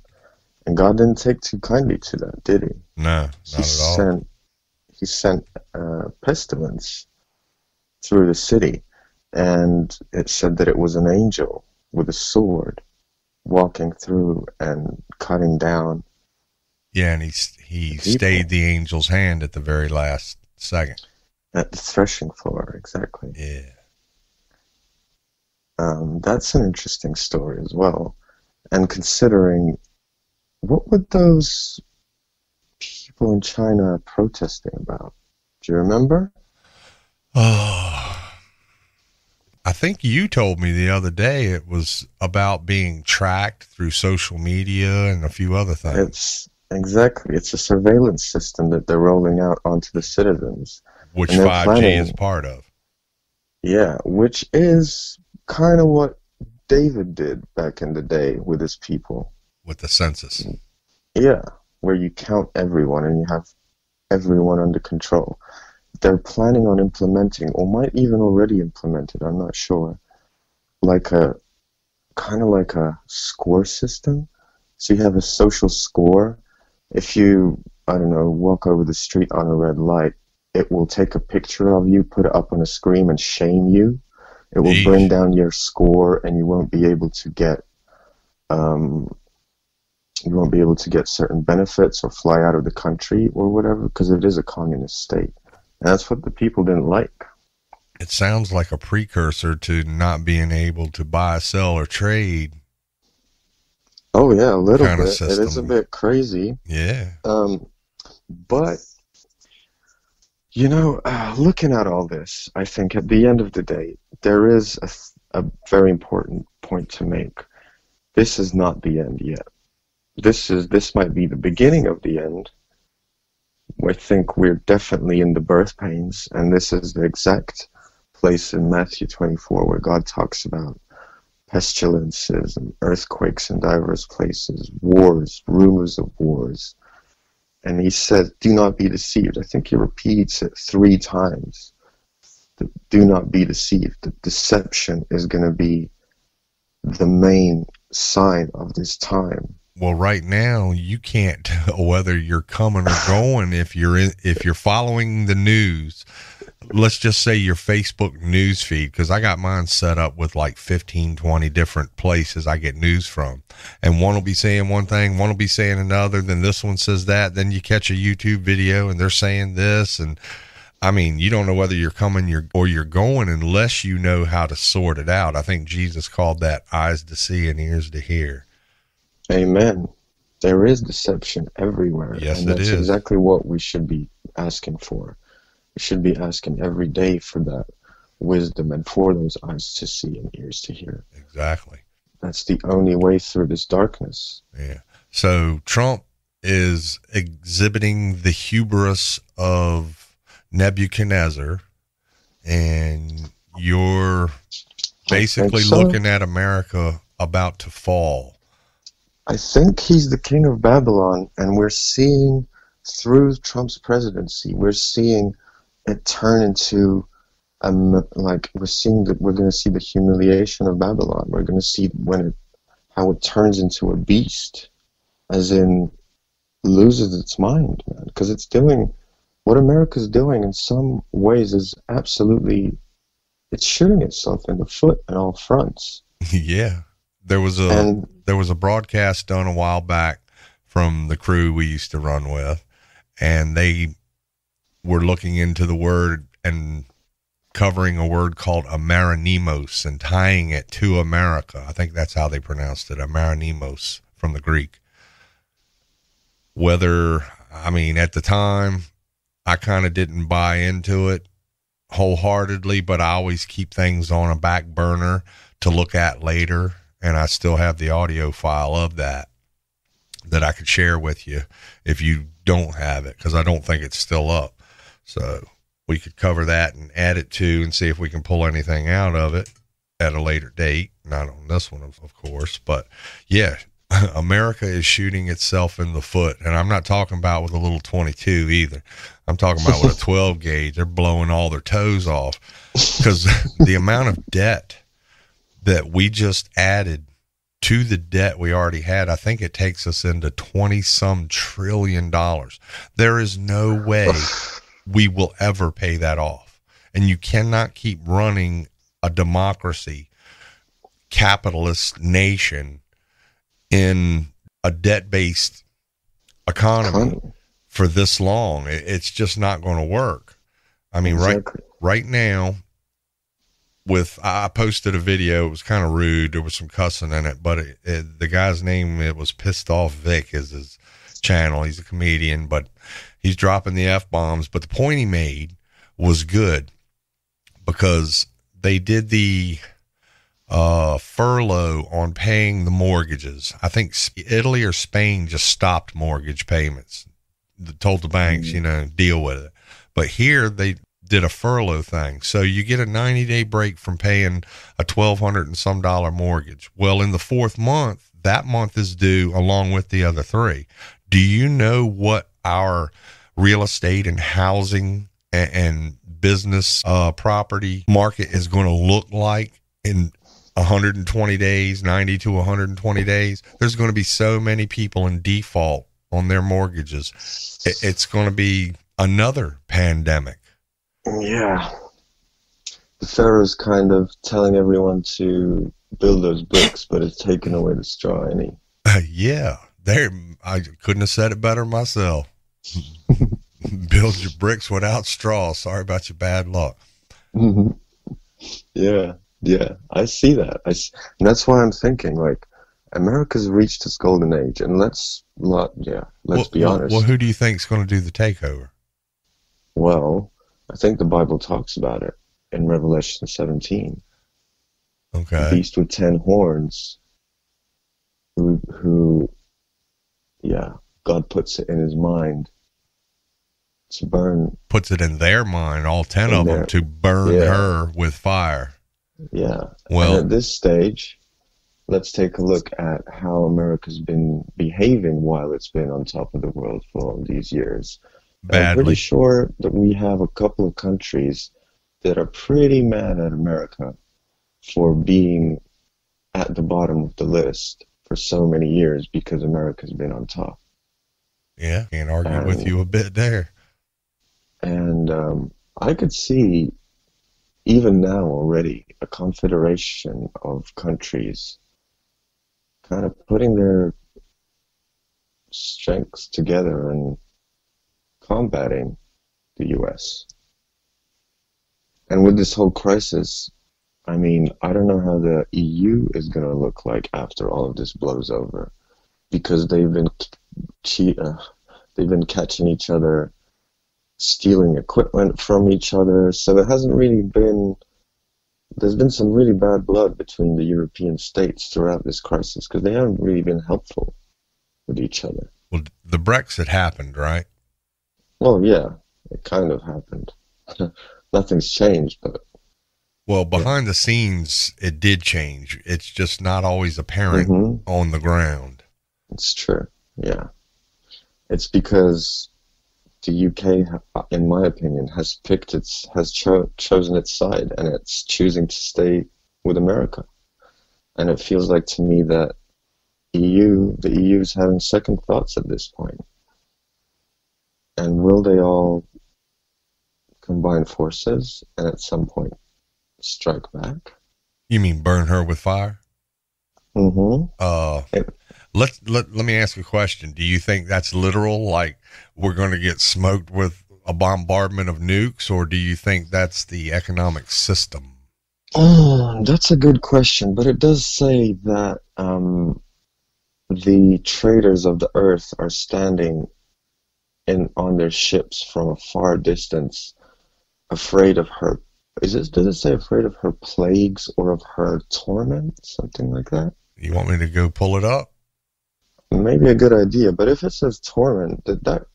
And God didn't take too kindly to that, did he? No, not at all. He sent pestilence through the city, and it said that it was an angel with a sword walking through and cutting down. Yeah, and he stayed the angel's hand at the very last second. At the threshing floor, exactly. Yeah. That's an interesting story as well. And considering, what were those people in China protesting about? Do you remember? Oh, I think you told me the other day it was about being tracked through social media and a few other things. It's a surveillance system that they're rolling out onto the citizens. Which 5G is part of. Yeah, which is kind of what David did back in the day with his people. With the census. Yeah, where you count everyone and you have everyone under control. They're planning on implementing, or might even already implement it, I'm not sure, kind of like a score system. So you have a social score. If you, walk over the street on a red light, it will take a picture of you, put it up on a screen, and shame you. It will bring down your score, and you won't be able to get certain benefits or fly out of the country or whatever, because it is a communist state. And that's what the people didn't like. It sounds like a precursor to not being able to buy, sell, or trade. Oh yeah, a little bit. System. It is a bit crazy. Yeah. But Looking at all this, I think at the end of the day, there is a very important point to make. This is not the end yet. This might be the beginning of the end. I think we're definitely in the birth pains, and this is the exact place in Matthew 24 where God talks about pestilences and earthquakes in diverse places, wars, rumors of wars. And he says, do not be deceived. I think he repeats it 3 times. Do not be deceived. The deception is going to be the main sign of this time. Well, right now you can't tell whether you're coming or going if you're following the news. Let's just say your Facebook news feed, because I got mine set up with like 15, 20 different places I get news from. And one will be saying one thing, one will be saying another, then this one says that, then you catch a YouTube video and they're saying this. And I mean, you don't know whether you're coming or you're going unless you know how to sort it out. I think Jesus called that eyes to see and ears to hear. Amen. There is deception everywhere. Yes, and it is. That's exactly what we should be asking for. We should be asking every day for that wisdom and for those eyes to see and ears to hear. Exactly. That's the only way through this darkness. Yeah. So Trump is exhibiting the hubris of Nebuchadnezzar, and you're basically looking at America about to fall. I think he's the king of Babylon, and we're seeing through Trump's presidency, we're seeing it turn into we're going to see the humiliation of Babylon. We're going to see how it turns into a beast, as in loses its mind, man. Because it's doing what America's doing in some ways is absolutely, it's shooting itself in the foot on all fronts. Yeah. There was a broadcast done a while back from the crew we used to run with, and they were looking into the word and covering a word called Amaranimos and tying it to America. I think that's how they pronounced it, Amaranimos from the Greek. At the time, I kind of didn't buy into it wholeheartedly, but I always keep things on a back burner to look at later. And I still have the audio file of that I could share with you if you don't have it, because I don't think it's still up. So we could cover that and add it to and see if we can pull anything out of it at a later date. Not on this one, of course. But, yeah, America is shooting itself in the foot. And I'm not talking about with a little 22 either. I'm talking about with a 12 gauge. They're blowing all their toes off because the amount of debt that we just added to the debt we already had, I think it takes us into 20-some trillion dollars. There is no way we will ever pay that off. And you cannot keep running a democracy, capitalist nation in a debt-based economy for this long. It's just not going to work. I mean, exactly. right now, I posted a video. It was kind of rude. There was some cussing in it, but the guy's name, it was Pissed Off Vic is his channel. He's a comedian, but he's dropping the F-bombs. But the point he made was good because they did the furlough on paying the mortgages. I think Italy or Spain just stopped mortgage payments. They told the banks, deal with it. But here they did a furlough thing. So you get a 90-day break from paying a $1,200 and some mortgage. Well, in the 4th month, that month is due along with the other 3. Do you know what our real estate and housing and business property market is going to look like in 120 days, 90 to 120 days? There's going to be so many people in default on their mortgages. It's going to be another pandemic. Yeah. The Pharaoh's kind of telling everyone to build those bricks, but it's taking away the straw, ain't he? Yeah. I couldn't have said it better myself. Build your bricks without straw. Sorry about your bad luck. Mm-hmm. Yeah. I see that. And that's why I'm thinking, America's reached its golden age, and let's be honest. Well, who do you think is going to do the takeover? Well, I think the Bible talks about it in Revelation 17. The Okay. beast with 10 horns, who, yeah, God puts it in his mind to burn Puts it in their mind, all 10 in of them, there. to burn Yeah, her with fire. yeah. And Well, at this stage, let's take a look at how America's been behaving while it's been on top of the world for all these years. And I'm pretty badly. sure that we have a couple of countries that are pretty mad at America for being at the bottom of the list for so many years because America's been on top. Yeah, can't argue with And you a bit there. I could see even now already a confederation of countries kind of putting their strengths together and combating the US. And with this whole crisis, I mean, I don't know how the EU is going to look like after all of this blows over, because they've been catching each other, stealing equipment from each other. So there's been some really bad blood between the European states throughout this crisis because they haven't really been helpful with each other. Well, the Brexit happened, right? Well, yeah, it kind of happened. Nothing's changed, but Well, yeah. behind the scenes, it did change. It's just not always apparent Hmm. on the ground. It's true. Yeah. It's because the UK, in my opinion, chosen its side, and it's choosing to stay with America. And it feels like to me that the EU is having second thoughts at this point. And will they all combine forces and at some point strike back? You mean burn her with fire? Mm-hmm. Uh, let me ask you a question. Do you think that's literal? Like we're going to get smoked with a bombardment of nukes, or do you think that's the economic system? Oh, that's a good question, but it does say that the traders of the earth are standing on their ships from a far distance, afraid of her. Does it say afraid of her plagues or of her torment? Something like that? You want me to go pull it up? Maybe a good idea, but if it says torment, that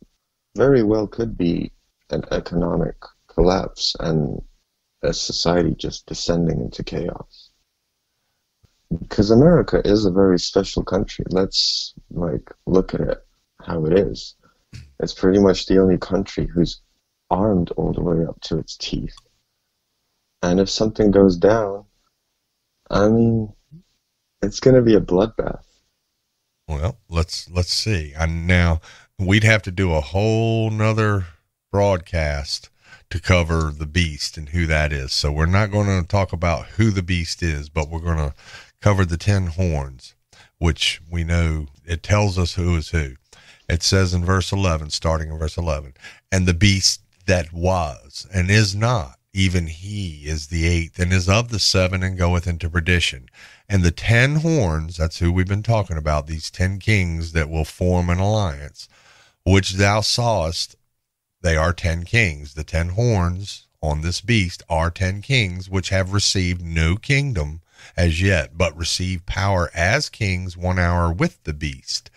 very well could be an economic collapse and a society just descending into chaos. Because America is a very special country. Let's look at it how it is. It's pretty much the only country who's armed all the way up to its teeth. And if something goes down, I mean, it's going to be a bloodbath. Well, let's see. And now we'd have to do a whole nother broadcast to cover the beast and who that is. So we're not going to talk about who the beast is, but we're going to cover the 10 horns, which we know it tells us who is who. It says in verse 11, starting in verse 11, and the beast that was and is not, even he is the eighth and is of the seven and goeth into perdition. And the 10 horns, that's who we've been talking about, these 10 kings that will form an alliance, which thou sawest, they are 10 kings. The 10 horns on this beast are 10 kings, which have received no kingdom as yet, but receive power as kings 1 hour with the beast.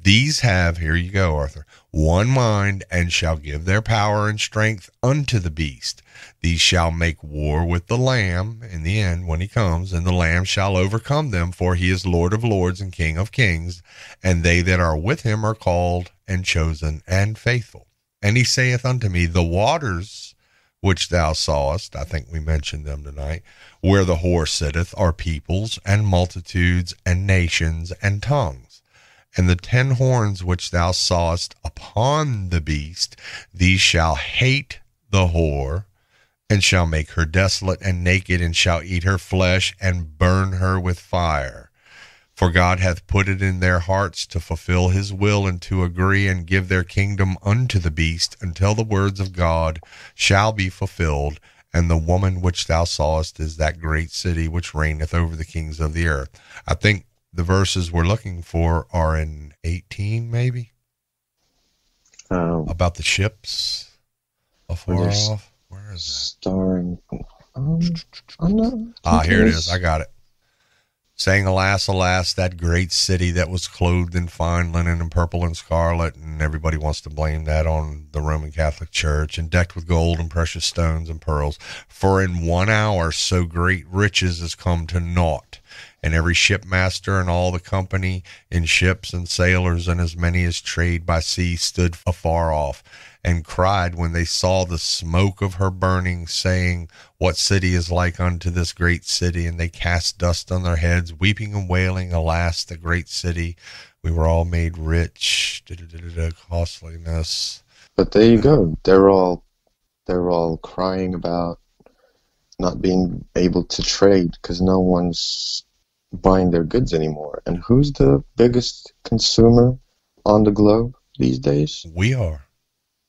These have, here you go, Arthur, one mind, and shall give their power and strength unto the beast. These shall make war with the Lamb in the end when he comes, and the Lamb shall overcome them, for he is Lord of lords and King of kings, and they that are with him are called and chosen and faithful. And he saith unto me, the waters which thou sawest, I think we mentioned them tonight, where the whore sitteth, are peoples and multitudes and nations and tongues. And the 10 horns which thou sawest upon the beast, these shall hate the whore, and shall make her desolate and naked, and shall eat her flesh, and burn her with fire. For God hath put it in their hearts to fulfill his will, and to agree and give their kingdom unto the beast, until the words of God shall be fulfilled. And the woman which thou sawest is that great city which reigneth over the kings of the earth. I think the verses we're looking for are in 18, maybe, about the ships afar off. Where is Starring, I'm not. that? Here it is. I got it. Saying, alas, alas, that great city that was clothed in fine linen and purple and scarlet, and everybody wants to blame that on the Roman Catholic Church, and decked with gold and precious stones and pearls. For in 1 hour so great riches is come to naught, and every shipmaster and all the company in ships and sailors and as many as trade by sea stood afar off, and cried when they saw the smoke of her burning, saying, what city is like unto this great city? And they cast dust on their heads, weeping and wailing, alas, the great city. We were all made rich. Costliness. But there you go. They're all crying about not being able to trade because no one's buying their goods anymore. And who's the biggest consumer on the globe these days? We are.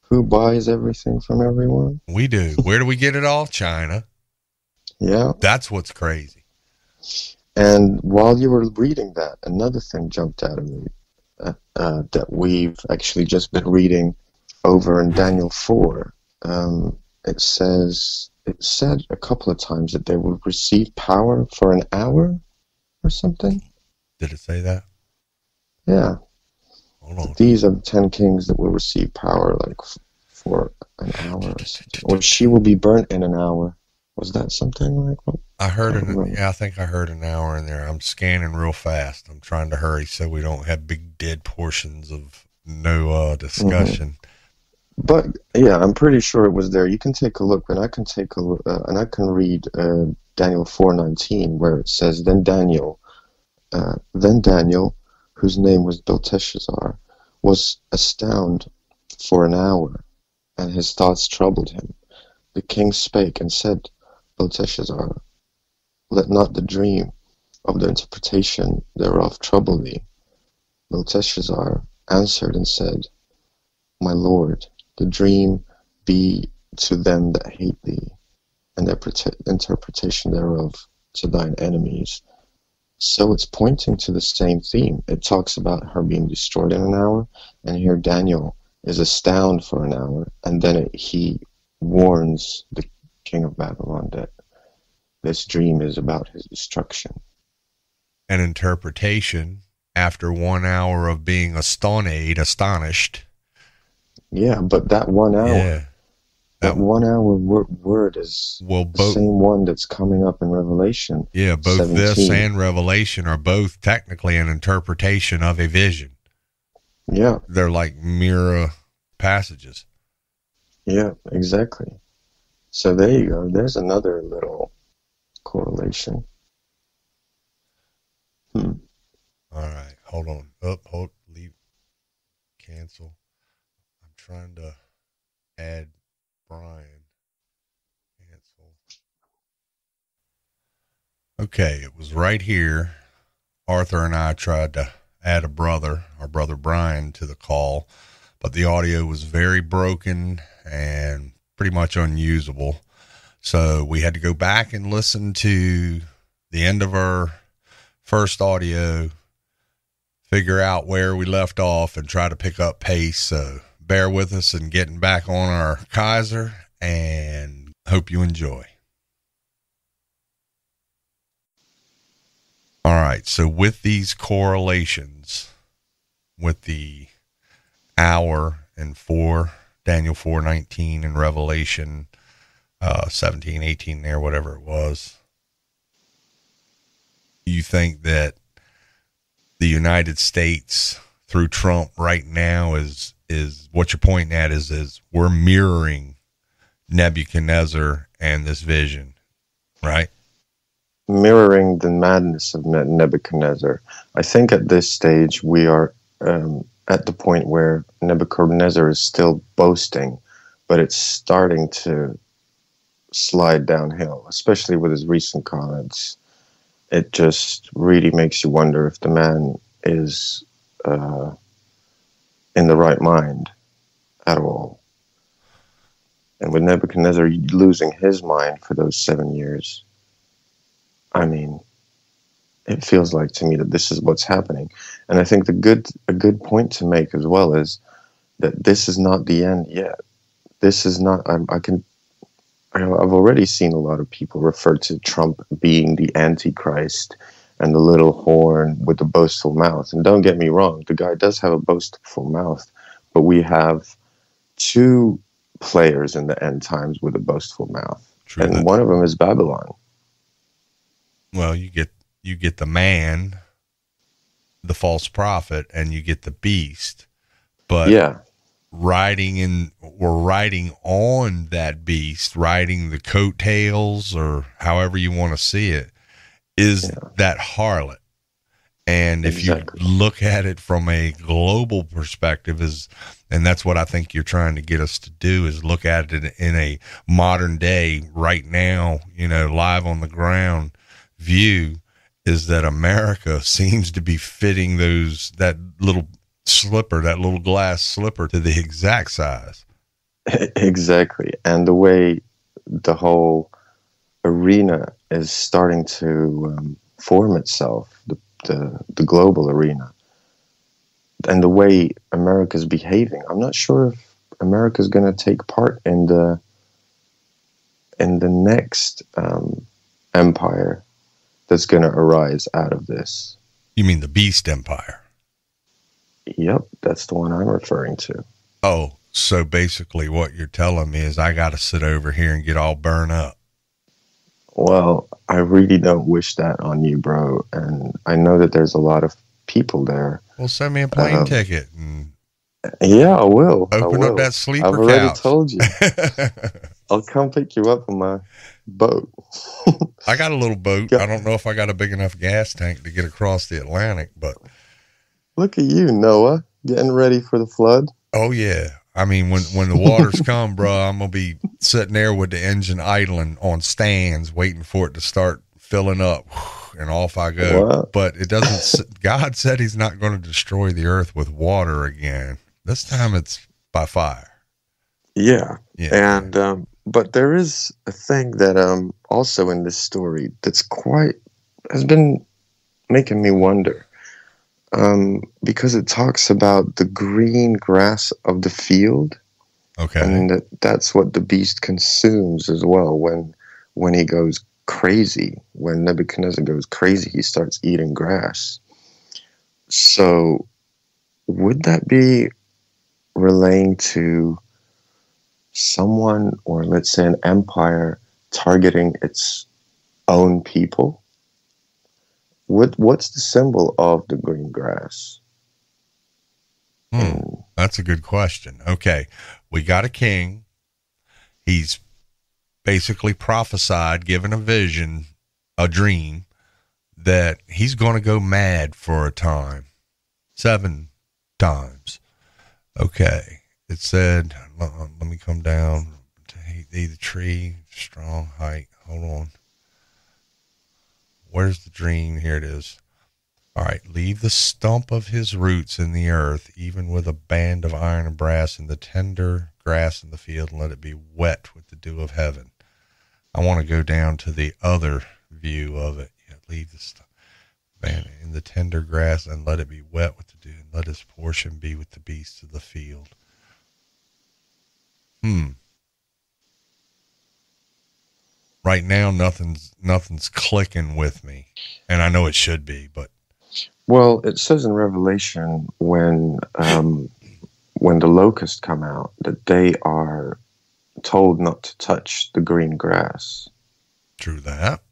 Who buys everything from everyone? We do. Where do we get it all? China. Yeah. That's what's crazy. And while you were reading that, another thing jumped out of me that we've actually just been reading over in Daniel 4. It said a couple of times that they will receive power for an hour or something. Did it say that? Yeah. Hold on. These are the 10 kings that will receive power like for an hour or something. Or she will be burnt in an hour. Was that something like what? I think I heard an hour in there. I'm scanning real fast. I'm trying to hurry so we don't have big dead portions of no discussion. Mm-hmm. But yeah, I'm pretty sure it was there. You can take a look, and I can take a look, and I can read Daniel 4:19, where it says, Then Daniel, whose name was Belteshazzar, was astounded for an hour, and his thoughts troubled him. The king spake and said, Belteshazzar, let not the dream of the interpretation thereof trouble thee. Belteshazzar answered and said, My lord, the dream be to them that hate thee, and the interpretation thereof to thine enemies. So it's pointing to the same theme. It talks about her being destroyed in an hour, and here Daniel is astounded for an hour, and then he warns the king of Babylon that this dream is about his destruction. An interpretation after 1 hour of being astonished. Yeah, but that 1 hour, yeah. that 1 hour word is the same one that's coming up in Revelation. Yeah, both 17. This and Revelation are both technically an interpretation of a vision. Yeah. They're like mirror passages. Yeah, exactly. So there you go. There's another little correlation. All right. Hold on. Leave. Cancel. I'm trying to add Brian. Cancel. Okay. It was right here. Arthur and I tried to add our brother Brian, to the call, but the audio was very broken and pretty much unusable. So we had to go back and listen to the end of our first audio, figure out where we left off, and try to pick up pace. So bear with us in getting back on our Kaiser, and hope you enjoy. All right. So with these correlations, with the hour and Daniel 4:19 and Revelation 17, 18 there, whatever it was, you think that the United States through Trump right now is what you're pointing at is we're mirroring Nebuchadnezzar and this vision, right? Mirroring the madness of Nebuchadnezzar. I think at this stage we are at the point where Nebuchadnezzar is still boasting, but it's starting to slide downhill, especially with his recent comments. It just really makes you wonder if the man is in the right mind at all. And with Nebuchadnezzar losing his mind for those 7 years, I mean, it feels like to me that this is what's happening. And I think a good point to make as well is that this is not the end yet. This is not, I've already seen a lot of people refer to Trump being the Antichrist and the little horn with the boastful mouth. And don't get me wrong, the guy does have a boastful mouth, but we have two players in the end times with a boastful mouth. True and that. one of them is Babylon. Well, you get the man, the false prophet, and you get the beast. But Yeah. we're riding on that beast, riding the coattails, or however you want to see it, is that harlot. And if Exactly. you look at it from a global perspective, and that's what I think you're trying to get us to do, is look at it in a modern day, right now, live on the ground view, is that America seems to be fitting that little glass slipper to the exact size. Exactly. And the way the whole arena is starting to form itself, the global arena, and the way America's behaving, I'm not sure if America's going to take part in the next empire that's going to arise out of this. You mean the Beast Empire? Yep, that's the one I'm referring to. Oh, so basically what you're telling me is I got to sit over here and get all burned up. Well, I really don't wish that on you, bro. And I know that there's a lot of people there. Well, send me a plane ticket. And yeah, I will. Open up that sleeper couch. I've already told you. I'll come pick you up on my boat. I got a little boat. I don't know if I got a big enough gas tank to get across the Atlantic, but look at you, Noah, getting ready for the flood. Oh yeah. I mean, when the waters come, bro, I'm going to be sitting there with the engine idling on stands, waiting for it to start filling up, and off I go. What? But it doesn't, God said he's not going to destroy the earth with water again. This time it's by fire. Yeah. And, but there is a thing that, also in this story that's has been making me wonder. Because it talks about the green grass of the field. Okay. And that's what the beast consumes as well. When he goes crazy, when Nebuchadnezzar goes crazy, he starts eating grass. So would that be relating to someone, or let's say an empire, targeting its own people? What's the symbol of the green grass? That's a good question. Okay, we got a king. He's basically prophesied, given a vision, a dream, that he's going to go mad for a time. 7 times. Okay, it said, let me come down. The tree, strong height. Hold on. Where's the dream? Here it is. All right. Leave the stump of his roots in the earth, even with a band of iron and brass, in the tender grass in the field, and let it be wet with the dew of heaven. I want to go down to the other view of it. Yeah, leave the stump in the tender grass, and let it be wet with the dew, and let his portion be with the beasts of the field. Right now, nothing's clicking with me, and I know it should be, but. Well, it says in Revelation when the locusts come out that they are told not to touch the green grass. True that.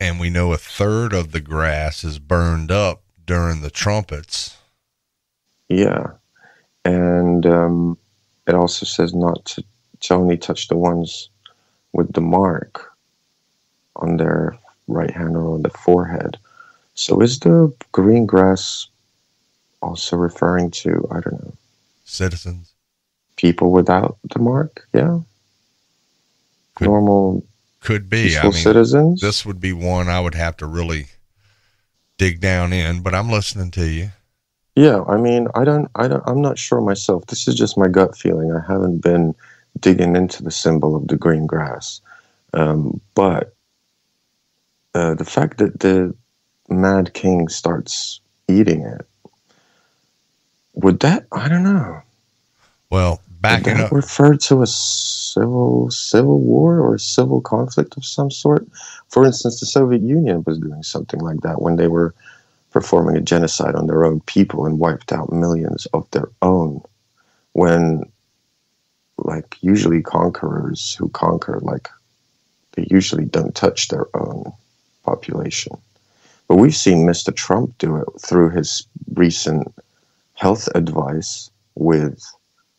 And we know 1/3 of the grass is burned up during the trumpets. Yeah. And it also says not to only touch the ones with the mark on their right hand or on the forehead. So is the green grass also referring to, I don't know, citizens? People without the mark? Yeah. Normal. Could be. Peaceful citizens? This would be one I would have to really dig down in, but I'm listening to you. Yeah. I mean, I'm not sure myself. This is just my gut feeling. I haven't been digging into the symbol of the green grass. But the fact that the Mad King starts eating it, would that, I don't know. Well, Would backing that up. refer to a civil war or a civil conflict of some sort? For instance, the Soviet Union was doing something like that when they were performing a genocide on their own people and wiped out millions of their own. When, like, usually conquerors who conquer, like, they usually don't touch their own population. But we've seen Mr. Trump do it through his recent health advice with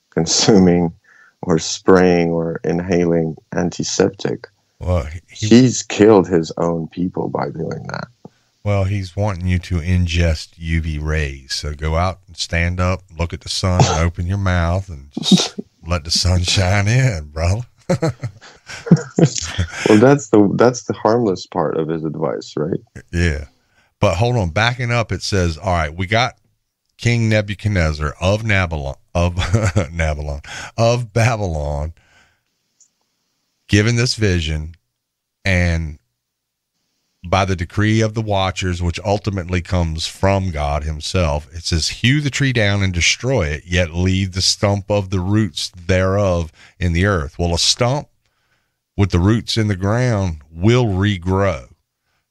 consuming or spraying or inhaling antiseptic. Well, He's killed his own people by doing that. Well, he's wanting you to ingest UV rays. So go out and stand up, look at the sun, and open your mouth, and just let the sun shine in, brother. Well, that's the harmless part of his advice, right? Yeah. But hold on, backing up, it says, all right, we got King Nebuchadnezzar of Babylon, given this vision, and by the decree of the watchers, which ultimately comes from God himself, it says, hew the tree down and destroy it, yet leave the stump of the roots thereof in the earth. Well, a stump with the roots in the ground will regrow.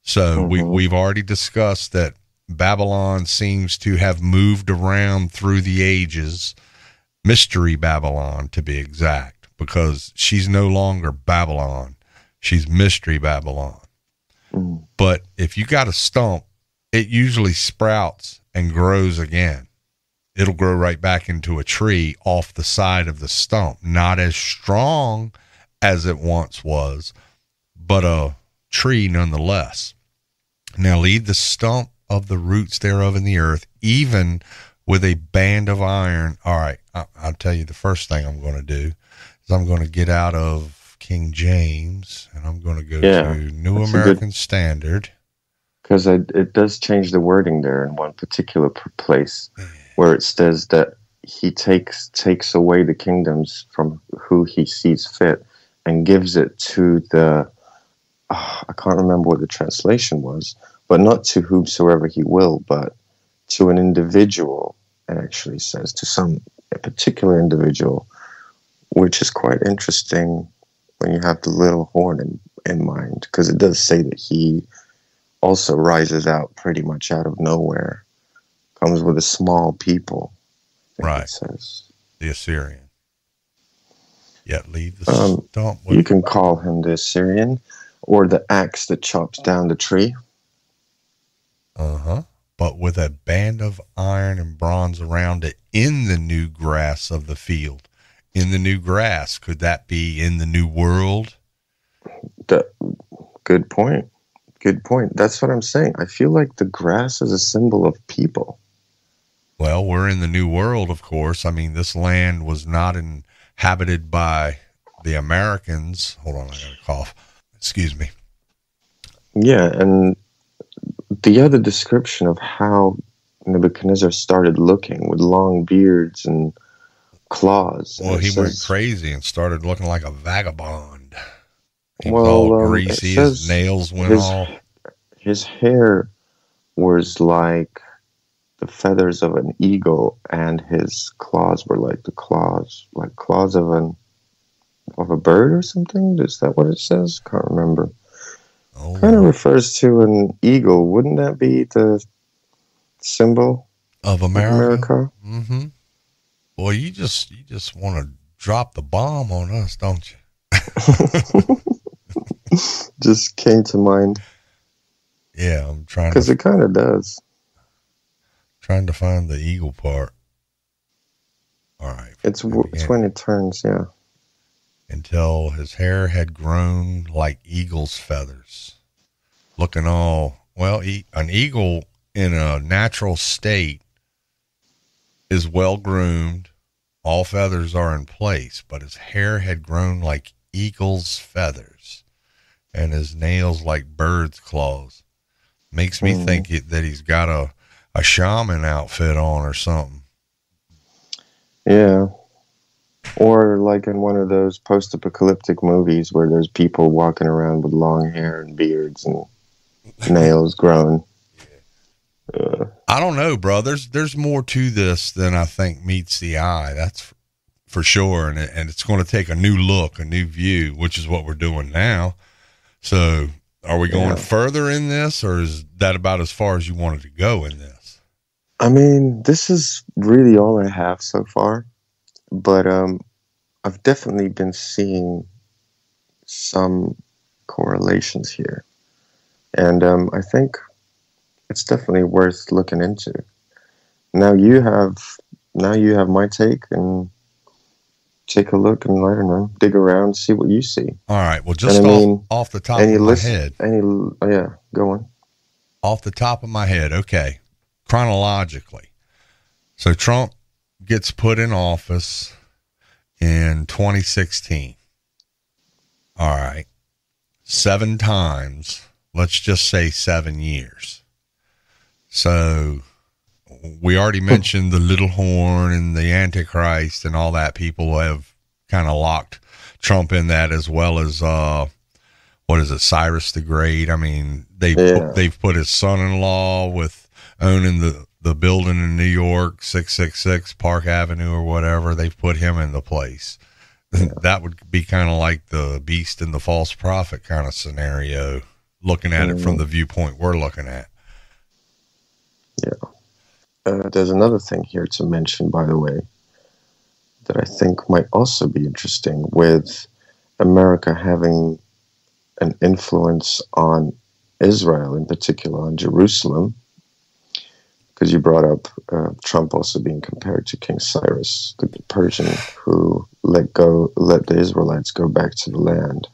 So we've already discussed that Babylon seems to have moved around through the ages, Mystery Babylon to be exact, because she's no longer Babylon. She's Mystery Babylon. But if you got a stump, it usually sprouts and grows again. It'll grow right back into a tree off the side of the stump. Not as strong as it once was, but a tree nonetheless. Now leave the stump of the roots thereof in the earth, even with a band of iron. All right, I'll tell you the first thing I'm going to do is I'm going to get out of King James and I'm going to go to New American Standard. Because it does change the wording there in one particular place where it says that he takes away the kingdoms from who he sees fit and gives it to the, I can't remember what the translation was, but not to whomsoever he will, but to an individual, it actually says, to a particular individual, which is quite interesting when you have the little horn in mind, because it does say that he also rises out pretty much out of nowhere, comes with a small people. Right. It says. The Assyrian. Yet leave the stump. You can call him the Assyrian or the axe that chops down the tree. But with a band of iron and bronze around it in the new grass of the field. In the new grass, could that be in the new world? Good point. Good point. That's what I'm saying. I feel like the grass is a symbol of people. Well, we're in the new world, of course. I mean, this land was not inhabited by the Americans. Hold on, I got a cough. Excuse me. Yeah, and the other description of how Nebuchadnezzar started looking with long beards and claws. Well, he went crazy and started looking like a vagabond. He was all greasy, his nails went all. His hair was like the feathers of an eagle, and his claws were like claws of a bird or something. Is that what it says? Can't remember. Kind of refers to an eagle. Wouldn't that be the symbol of America? Mm-hmm. Boy, you just want to drop the bomb on us, don't you? Just came to mind. Yeah, I'm trying because it kind of does. Trying to find the eagle part. All right. It's when it turns, yeah. Until his hair had grown like eagle's feathers, looking all well. An eagle in a natural state is well groomed, all feathers are in place, but his hair had grown like eagle's feathers, and his nails like bird's claws. Makes me think that he's got a shaman outfit on or something. Yeah. Or like in one of those post-apocalyptic movies where there's people walking around with long hair and beards and nails grown. I don't know, bro. There's more to this than I think meets the eye. That's for sure. And it's going to take a new look, a new view, which is what we're doing now. So are we going further in this, or is that about as far as you wanted to go in this? I mean, this is really all I have so far, but I've definitely been seeing some correlations here, and I think it's definitely worth looking into. Now you have my take, and take a look and, I don't know, dig around, see what you see. All right. Well, just off the top of my head. Go on. Off the top of my head, okay. Chronologically. So Trump gets put in office in 2016. All right. 7 times. Let's just say 7 years. So we already mentioned the little horn and the Antichrist and all that. People have kind of locked Trump in that, as well as, Cyrus the Great. I mean, they've put his son-in-law with owning the building in New York, 666 Park Avenue or whatever. They've put him in the place. Yeah. That would be kind of like the beast and the false prophet kind of scenario, looking at it from the viewpoint we're looking at. Yeah. There's another thing here to mention, by the way, that I think might also be interesting, with America having an influence on Israel, in particular on Jerusalem, because you brought up Trump also being compared to King Cyrus, the Persian, who let the Israelites go back to the land.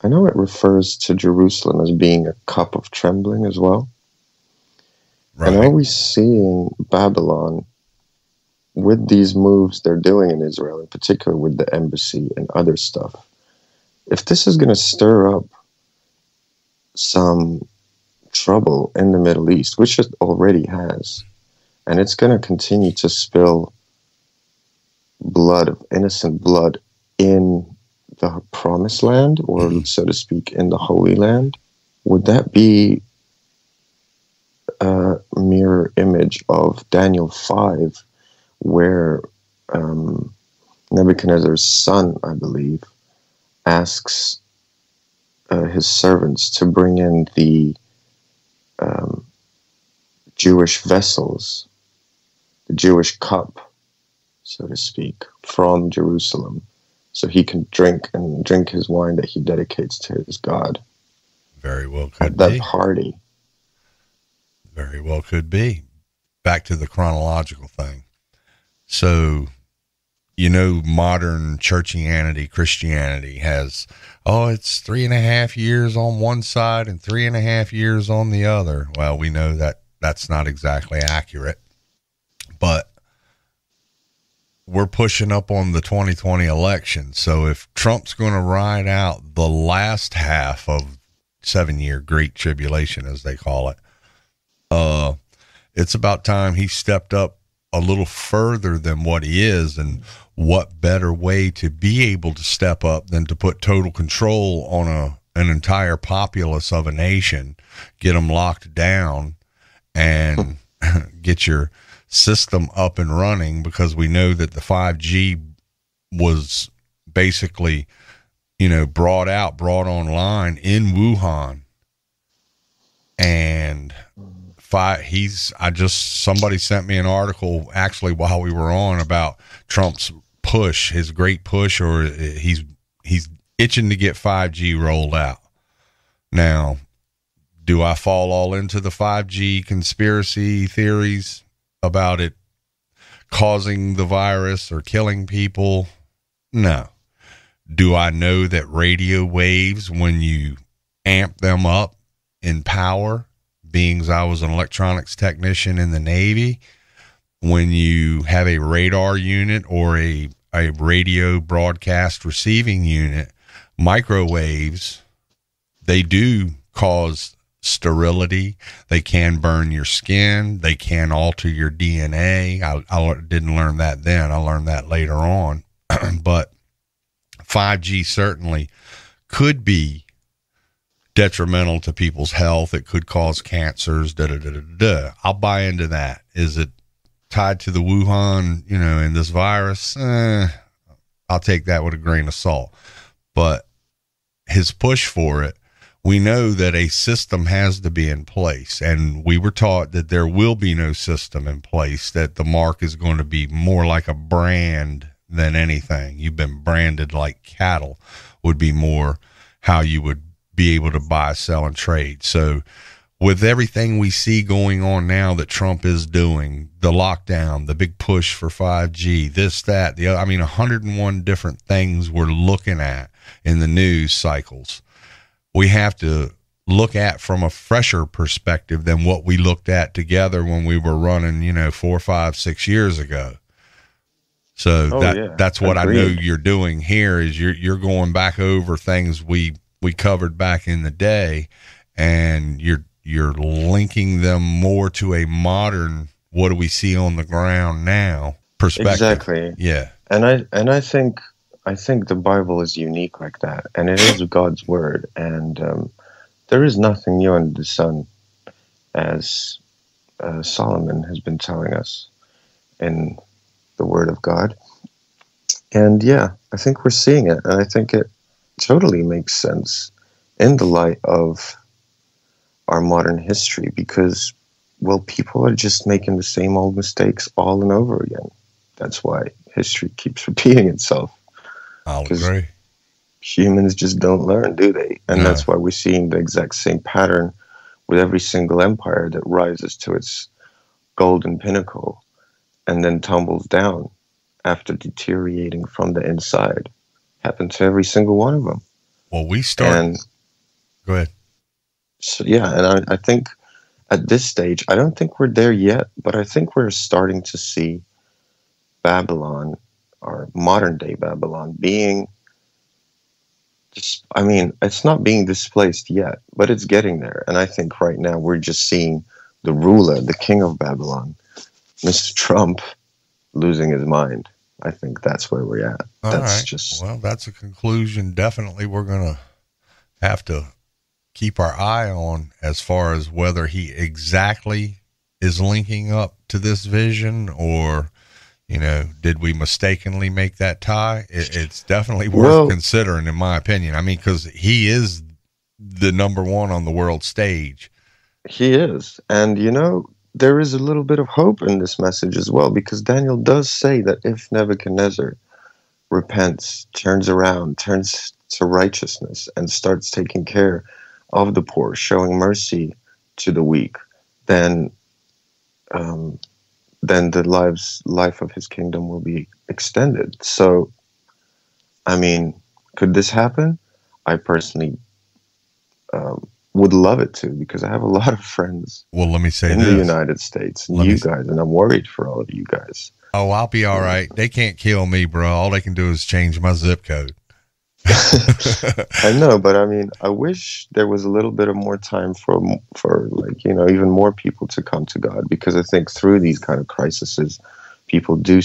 I know it refers to Jerusalem as being a cup of trembling as well. Right. And are we seeing Babylon, with these moves they're doing in Israel, in particular with the embassy and other stuff, if this is going to stir up some trouble in the Middle East, which it already has, and it's going to continue to spill innocent blood in the promised land, or so to speak, in the Holy Land, would that be a mirror image of Daniel 5, where Nebuchadnezzar's son, I believe, asks his servants to bring in the Jewish vessels, the Jewish cup, so to speak, from Jerusalem, so he can drink his wine that he dedicates to his God. Very well could at that party. Very well could be. Back to the chronological thing. So, modern churchianity, Christianity has, it's 3.5 years on one side and 3.5 years on the other. Well, we know that that's not exactly accurate, but we're pushing up on the 2020 election. So if Trump's going to ride out the last half of 7-year Great Tribulation, as they call it, it's about time he stepped up a little further than what he is. And what better way to be able to step up than to put total control on an entire populace of a nation, get them locked down, and get your system up and running, because we know that the 5G was basically, brought online in Wuhan. And somebody sent me an article actually while we were on about Trump's push, his great push, or he's itching to get 5G rolled out. Now, do I fall all into the 5G conspiracy theories about it causing the virus or killing people? No. Do I know that radio waves, when you amp them up in power, being I was an electronics technician in the Navy, when you have a radar unit or a radio broadcast receiving unit, microwaves, they do cause sterility. They can burn your skin. They can alter your DNA. I didn't learn that then. I learned that later on. But 5G certainly could be detrimental to people's health. It could cause cancers. I'll buy into that. Is it tied to the Wuhan, and this virus? I'll take that with a grain of salt. But his push for it, we know that a system has to be in place, and we were taught that there will be no system in place, that the mark is going to be more like a brand than anything. You've been branded like cattle would be more how you would be able to buy, sell, and trade. So with everything we see going on now that Trump is doing, the lockdown, the big push for 5G, this, that, the other, 101 different things we're looking at in the news cycles, we have to look at from a fresher perspective than what we looked at together when we were running, 4, 5, 6 years ago. So that's what Agreed. I know you're doing here is you're going back over things we covered back in the day, and you're linking them more to a modern, what do we see on the ground now perspective. Exactly. Yeah. And I think the Bible is unique like that, and it is God's word, and there is nothing new under the sun, as Solomon has been telling us in the Word of God. And yeah, I think we're seeing it, and I think it totally makes sense in the light of our modern history, because, well, people are just making the same old mistakes all and over again. That's why history keeps repeating itself. I'll agree. Humans just don't learn, do they? And that's why we're seeing the exact same pattern with every single empire that rises to its golden pinnacle and then tumbles down after deteriorating from the inside. Happened to every single one of them. Well, go ahead. So, yeah, and I think at this stage, I don't think we're there yet, but I think we're starting to see Babylon, or modern day Babylon, being it's not being displaced yet, but it's getting there. And I think right now we're just seeing the ruler, the king of Babylon, Mr. Trump, losing his mind. I think that's where we're at. That's a conclusion. Definitely we're going to have to keep our eye on as far as whether he exactly is linking up to this vision, or did we mistakenly make that tie? It's definitely worth considering, in my opinion. Because he is the number one on the world stage. He is. And, there is a little bit of hope in this message as well, because Daniel does say that if Nebuchadnezzar repents, turns around, turns to righteousness, and starts taking care of the poor, showing mercy to the weak, then the life of his kingdom will be extended. So, could this happen? I personally would love it to, because I have a lot of friends let me say in the United States, and guys, and I'm worried for all of you guys. Oh, I'll be all right. They can't kill me, bro. All they can do is change my zip code. I know, but I wish there was a little bit of more time for even more people to come to God, because I think through these kind of crises, people do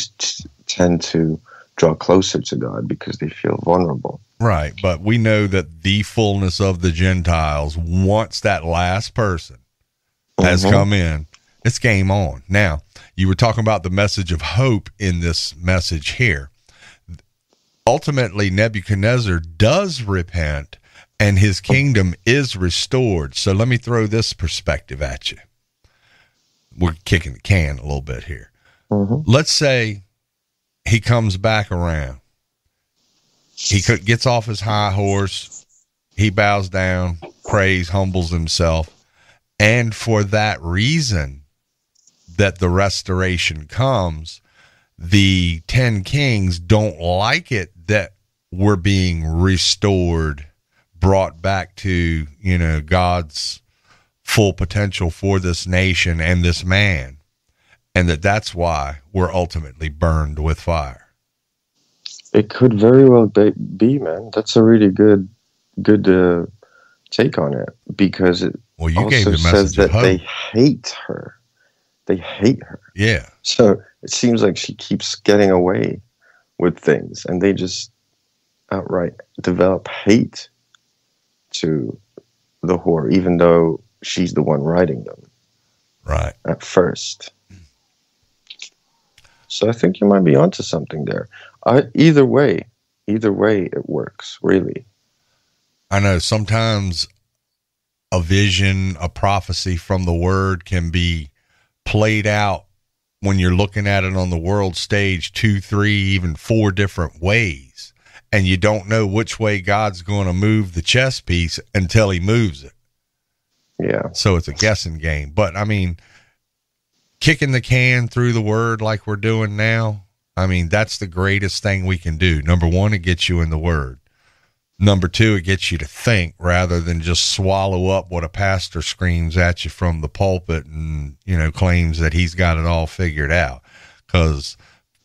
tend to draw closer to God because they feel vulnerable. Right, but we know that the fullness of the Gentiles, once that last person has come in, it's game on. Now, you were talking about the message of hope in this message here. Ultimately, Nebuchadnezzar does repent, and his kingdom is restored. So let me throw this perspective at you. We're kicking the can a little bit here. Let's say he comes back around. He gets off his high horse. He bows down, prays, humbles himself. And for that reason that the restoration comes, the 10 kings don't like it that we're being restored, brought back to, God's full potential for this nation and this man. And that's why we're ultimately burned with fire. It could very well be, man. That's a really good take on it, because it also says that they hate her. They hate her. Yeah. So it seems like she keeps getting away with things, and they just outright develop hate to the whore, even though she's the one writing them Right. at first. So I think you might be onto something there. Either way, it works, really. I know sometimes a vision, a prophecy from the word can be played out when you're looking at it on the world stage 2, 3, even 4 different ways. And you don't know which way God's going to move the chess piece until he moves it. Yeah. So it's a guessing game. But I mean, kicking the can through the word like we're doing now, I mean, that's the greatest thing we can do. Number one, it gets you in the word. Number two, it gets you to think rather than just swallow up what a pastor screams at you from the pulpit and, you know, claims that he's got it all figured out. Because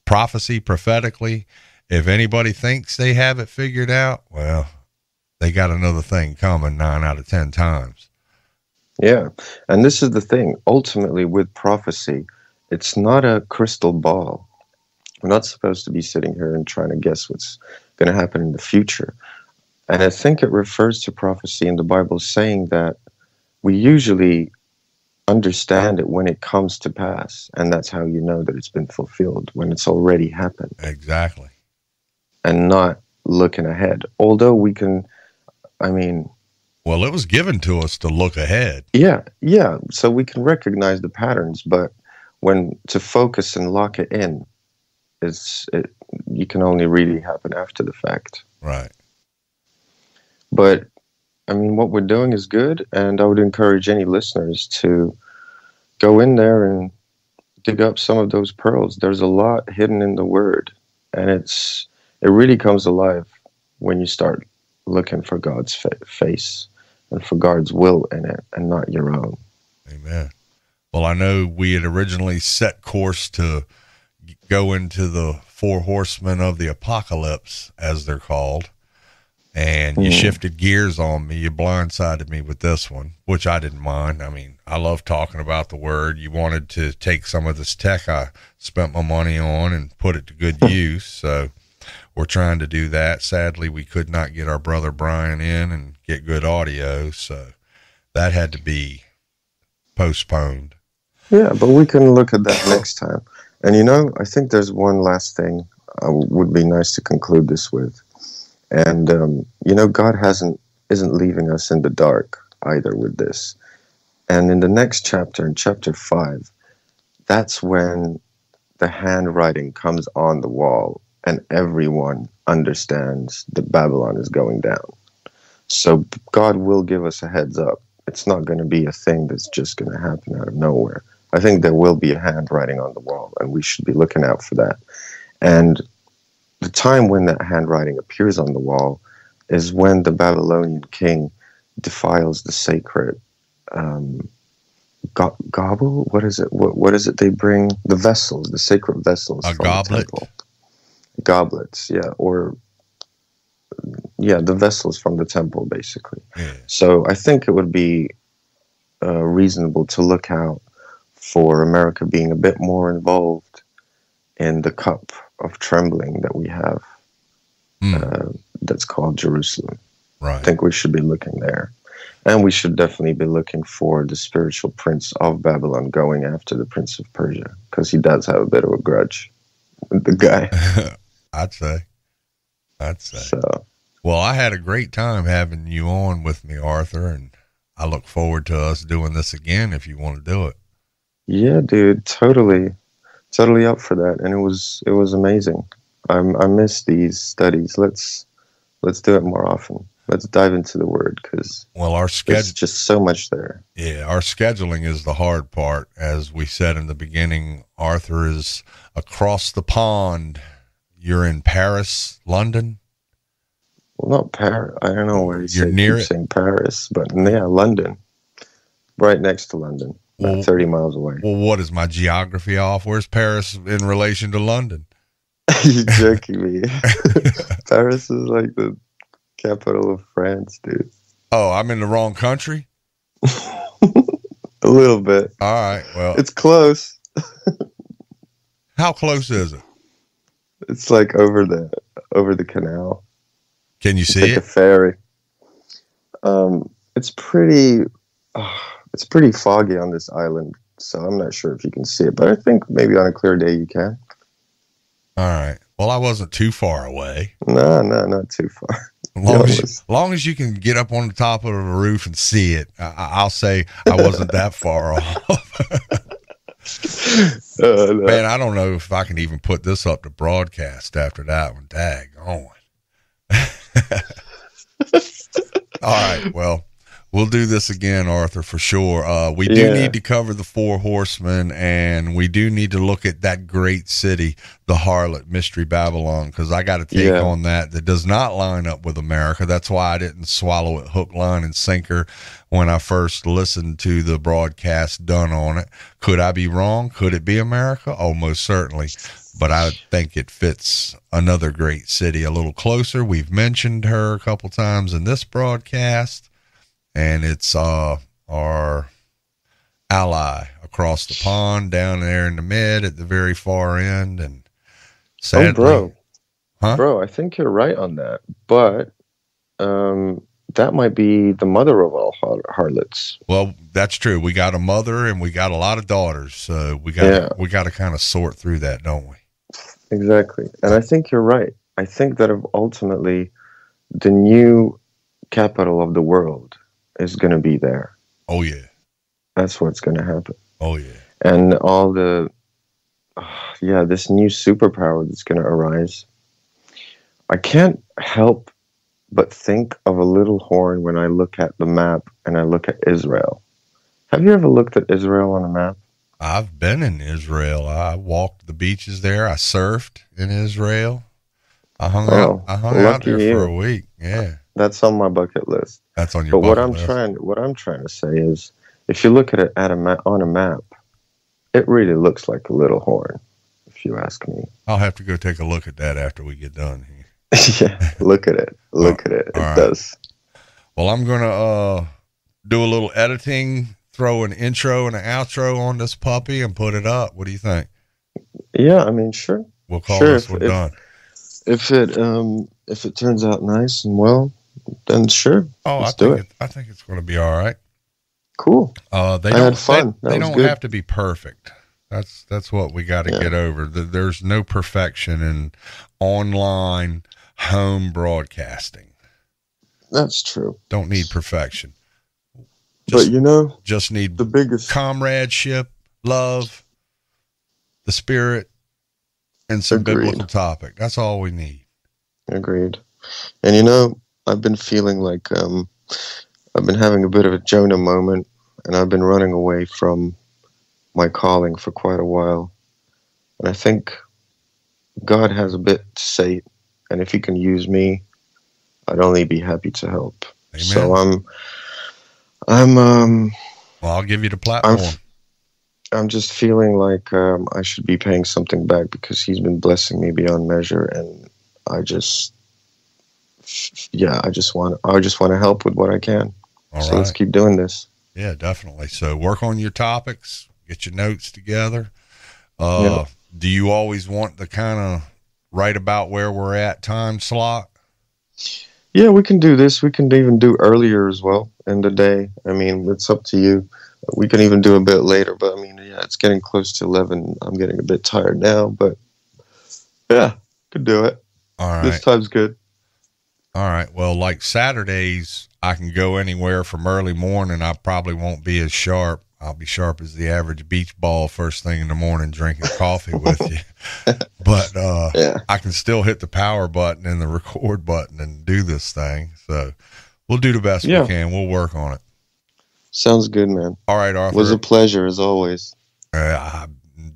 prophecy, prophetically, if anybody thinks they have it figured out, well, they got another thing coming 9 out of 10 times. Yeah. And this is the thing. Ultimately, with prophecy, it's not a crystal ball. We're not supposed to be sitting here and trying to guess what's going to happen in the future. And I think it refers to prophecy in the Bible saying that we usually understand it when it comes to pass. And that's how you know that it's been fulfilled, when it's already happened. Exactly. And not looking ahead. Although we can, I mean... Well, it was given to us to look ahead. Yeah. So we can recognize the patterns, but when to focus and lock it in, you can only really happen after the fact. Right. But, I mean, what we're doing is good, and I would encourage any listeners to go in there and dig up some of those pearls. There's a lot hidden in the Word, and it really comes alive when you start looking for God's face and for God's will in it, and not your own. Amen. Well, I know we had originally set course to go into the 4 horsemen of the apocalypse, as they're called. And you shifted gears on me. You blindsided me with this one, which I didn't mind. I mean, I love talking about the word. You wanted to take some of this tech I spent my money on and put it to good use. So we're trying to do that. Sadly, we could not get our brother Brian in and get good audio. So that had to be postponed. Yeah, but we can look at that next time. And, you know, I think there's one last thing would be nice to conclude this with. And, you know, God isn't leaving us in the dark either with this. And in the next chapter, in chapter 5, that's when the handwriting comes on the wall and everyone understands that Babylon is going down. So God will give us a heads up. It's not going to be a thing that's just going to happen out of nowhere. I think there will be a handwriting on the wall, and we should be looking out for that. And the time when that handwriting appears on the wall is when the Babylonian king defiles the sacred gobble. What is it? What is it? They bring the vessels, the sacred vessels from the temple. Goblets, yeah, the vessels from the temple, basically. Yeah. So I think it would be reasonable to look out for America being a bit more involved in the cup of trembling that we have that's called Jerusalem. Right. I think we should be looking there. And we should definitely be looking for the spiritual prince of Babylon going after the prince of Persia, because he does have a bit of a grudge with the guy. I'd say. So. Well, I had a great time having you on with me, Arthur, and I look forward to us doing this again if you want to do it. Yeah, dude, totally up for that, and it was amazing. I miss these studies. Let's do it more often. Let's dive into the word, because there's just so much there. Yeah, our scheduling is the hard part. As we said in the beginning, Arthur is across the pond. You're in Paris, London? Well, not Paris. I don't know where you're near it. Saying Paris, but yeah, London. Right next to London. About 30 miles away. Well, what is my geography off? Where's Paris in relation to London? You're joking me. Paris is like the capital of France, dude. Oh, I'm in the wrong country? A little bit. All right, well. It's close. How close is it? It's like over the canal. Can you see take it? A ferry. it's pretty foggy on this island, so I'm not sure if you can see it, but I think maybe on a clear day you can. All right. Well, I wasn't too far away. No, not too far. Long as you can get up on the top of the roof and see it, I'll say I wasn't that far off. No. Man, I don't know if I can even put this up to broadcast after that one. Daggone. All right. Well, we'll do this again, Arthur, for sure. We do need to cover the Four Horsemen, and we do need to look at that great city, the harlot, Mystery Babylon, because I got a take on that does not line up with America. That's why I didn't swallow it hook, line, and sinker when I first listened to the broadcast done on it. Could I be wrong? Could it be America? Oh, most certainly. But I think it fits another great city a little closer. We've mentioned her a couple times in this broadcast. And it's our ally across the pond, down there in the mid at the very far end. And sadly, bro, I think you're right on that. But that might be the mother of all harlots. Well, that's true. We got a mother and we got a lot of daughters, so we got to kind of sort through that, don't we? Exactly. And I think you're right. I think that ultimately the new capital of the world is going to be there. Oh yeah, that's what's going to happen. Oh yeah, and all the this new superpower that's going to arise. I can't help but think of a little horn when I look at the map and I look at Israel. Have you ever looked at Israel on a map? I've been in Israel. I walked the beaches there. I surfed in Israel. I hung out there for a week. Yeah. That's on my bucket list. That's on your bucket list. What I'm trying to say is, if you look at it on a map, it really looks like a little horn, if you ask me. I'll have to go take a look at that after we get done here. Yeah, look at it. Look at it. It does. Well, I'm going to do a little editing, throw an intro and an outro on this puppy and put it up. What do you think? Yeah, I mean, sure. We'll call this one done. If it turns out nice and well, then sure. Oh, I think it's going to be all right. Cool. I had fun. They don't have to be perfect. That's what we got to get over. There's no perfection in online home broadcasting. That's true. Don't need perfection. But just need the biggest comradeship, love, the spirit, and some biblical topic. That's all we need. Agreed. And I've been feeling like I've been having a bit of a Jonah moment, and I've been running away from my calling for quite a while. And I think God has a bit to say, and if he can use me, I'd only be happy to help. Amen. So well, I'll give you the platform. I'm just feeling like I should be paying something back because he's been blessing me beyond measure, and I just want to help with what I can. All so right. Let's keep doing this. Yeah, definitely. So work on your topics, get your notes together. Do you always want the kind of right about where we're at time slot? Yeah, we can do this. We can even do earlier as well in the day. I mean, it's up to you. We can even do a bit later, but I mean, it's getting close to 11. I'm getting a bit tired now, but yeah, could do it. All right. This time's good. All right. Well, like Saturdays, I can go anywhere from early morning. I probably won't be as sharp. I'll be sharp as the average beach ball first thing in the morning drinking coffee with you. But I can still hit the power button and the record button and do this thing. So we'll do the best we can. We'll work on it. Sounds good, man. All right, Arthur. It was a pleasure as always. The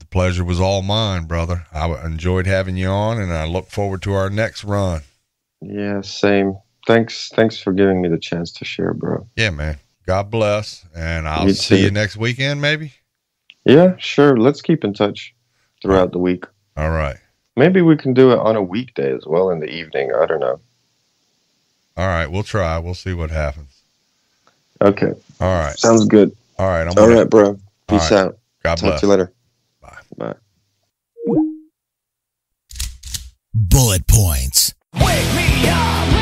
pleasure was all mine, brother. I enjoyed having you on, and I look forward to our next run. Yeah, same. Thanks for giving me the chance to share, bro. Yeah, man. God bless, and I'll see you next weekend, maybe? Yeah, sure. Let's keep in touch throughout the week. All right. Maybe we can do it on a weekday as well in the evening. I don't know. All right, we'll try. We'll see what happens. Okay. All right. Sounds good. All right. All right, bro. Peace out. God bless. Talk to you later. Bye. Bye. Bullet points. Wake me up.